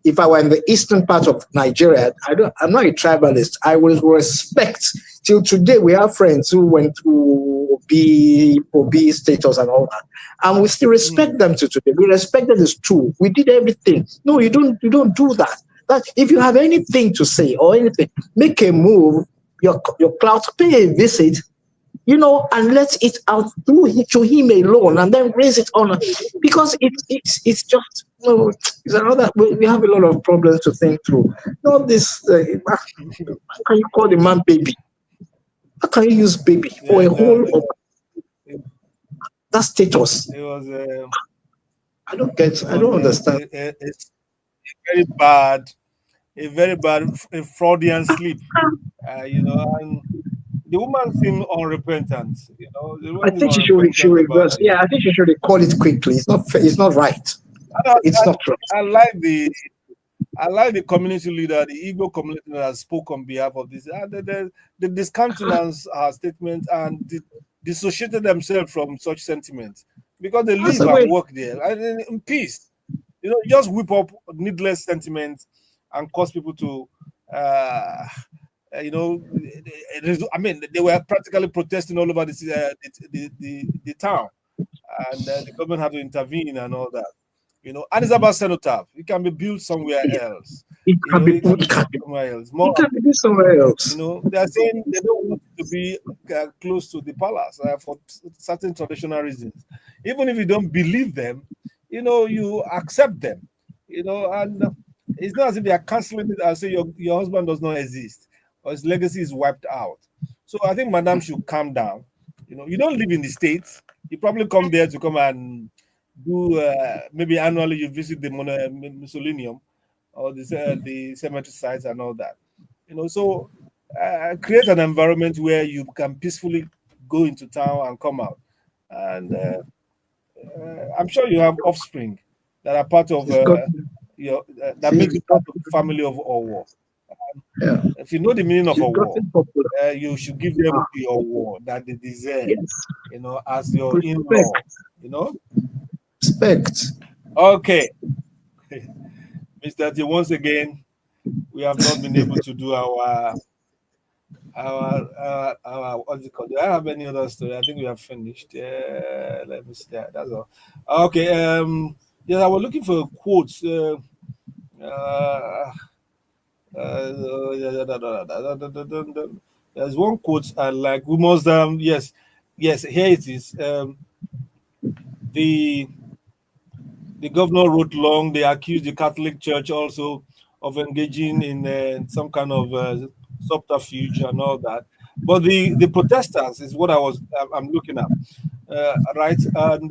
If I were in the eastern part of Nigeria, I'm not a tribalist. I will respect. Till today, we have friends who went through OB status and all that, and we still respect them to today. We respect that it's true. We did everything. No, you don't do that. That if you have anything to say or anything, make a move. Your cloud, pay a visit, and let it out to him alone, and then raise it on, because it's just it's another. We have a lot of problems to think through. Not this. How can you call the man baby? How can you use baby for Yeah, a no, whole of it, that status? it was I don't get. it I was don't understand. it's very bad, a very bad a Freudian sleep. And the woman seemed unrepentant. The I woman seemed think she unrepentant about reverse. it. Yeah, I think she should call it quickly. It's not. It's not right. And It's not right. I like the community leader, the Igbo community that has spoke on behalf of this. They discountenance her statement and dissociated themselves from such sentiments because they That's live the and way. work there and in peace. Just whip up needless sentiments and cause people to, I mean, they were practically protesting all over the town, and the government had to intervene and all that. And it's about cenotaph. It can be built somewhere else. It can be. It can be It can built be. somewhere else. It More, can be somewhere else. they're saying they don't want it to be close to the palace for certain traditional reasons. Even if you don't believe them, you accept them. And it's not as if they are canceling it and say your husband does not exist or his legacy is wiped out. So I think Madam should calm down. You don't live in the States. You probably come there to come and do maybe annually you visit the Mausoleum or the cemetery sites and all that. So create an environment where you can peacefully go into town and come out. And I'm sure you have offspring that are part of It's got. your that See, make it's you got. part of the family of Owo. Yeah. If you know the meaning of She's Owo, gotten popular. you should give them Ah, the Owo that they deserve. yes. As your Respect. in-law. You know. Respect. Okay, Mr. T. Once again, we have not been able to do our what's it called? Do I have any other story? I think we have finished. Yeah, let me see that. That's all. Okay. Yeah, I was looking for quotes. Uh, there's one quote I like. We must yes, here it is. The the governor wrote long. They accused the Catholic Church also of engaging in some kind of subterfuge and all that. But the protesters is what I'm looking at, right? And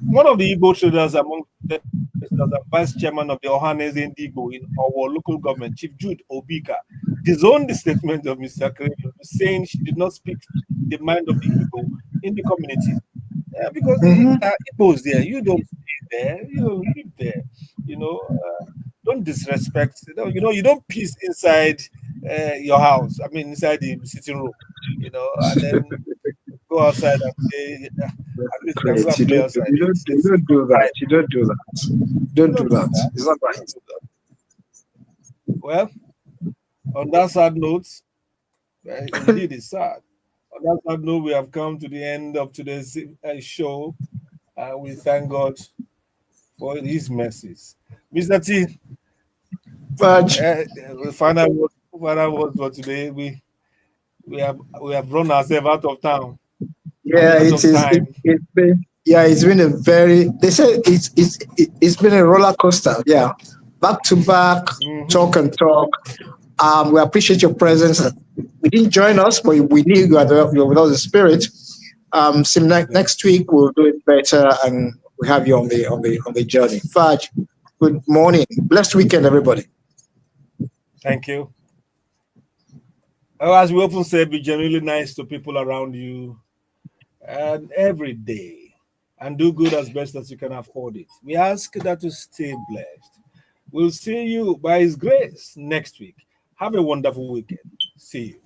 one of the Igbo traders among the protesters and vice chairman of the Ohanese Indigo in our local government, Chief Jude Obika, disowned the statement of Mr. Kredo, saying she did not speak the mind of the Igbo in the community. Yeah, because Mhm. Igbos there, you don't stay there, you don't live there. You know, don't disrespect. You don't piss inside your house. I mean, inside the sitting room. And then go outside and say, at least you can go Great. and play outside. You It's don't not do that. right. You don't do that. You Don't do don't do that. that. It's not You don't right. do that. Well, on that sad note, indeed it's sad. On that sad note, we have come to the end of today's show. We thank God for His mercies. Mr. T, But final word for today. We have run ourselves out of town. I mean, yeah, out it of is. time. It's been. Yeah, it's been a very. They say it's been a roller coaster. Yeah, back to back, Hmm. talk and talk. We appreciate your presence. We didn't join us, but we knew you were with us in spirit. So next Yes. week we'll do it better, and we have you on the journey. Fudge, good morning, blessed weekend, everybody. Thank you. As we often say, be genuinely nice to people around you and every day, and do good as best as you can afford it. We ask that to stay blessed. We'll see you by His grace next week. Have a wonderful weekend. See you.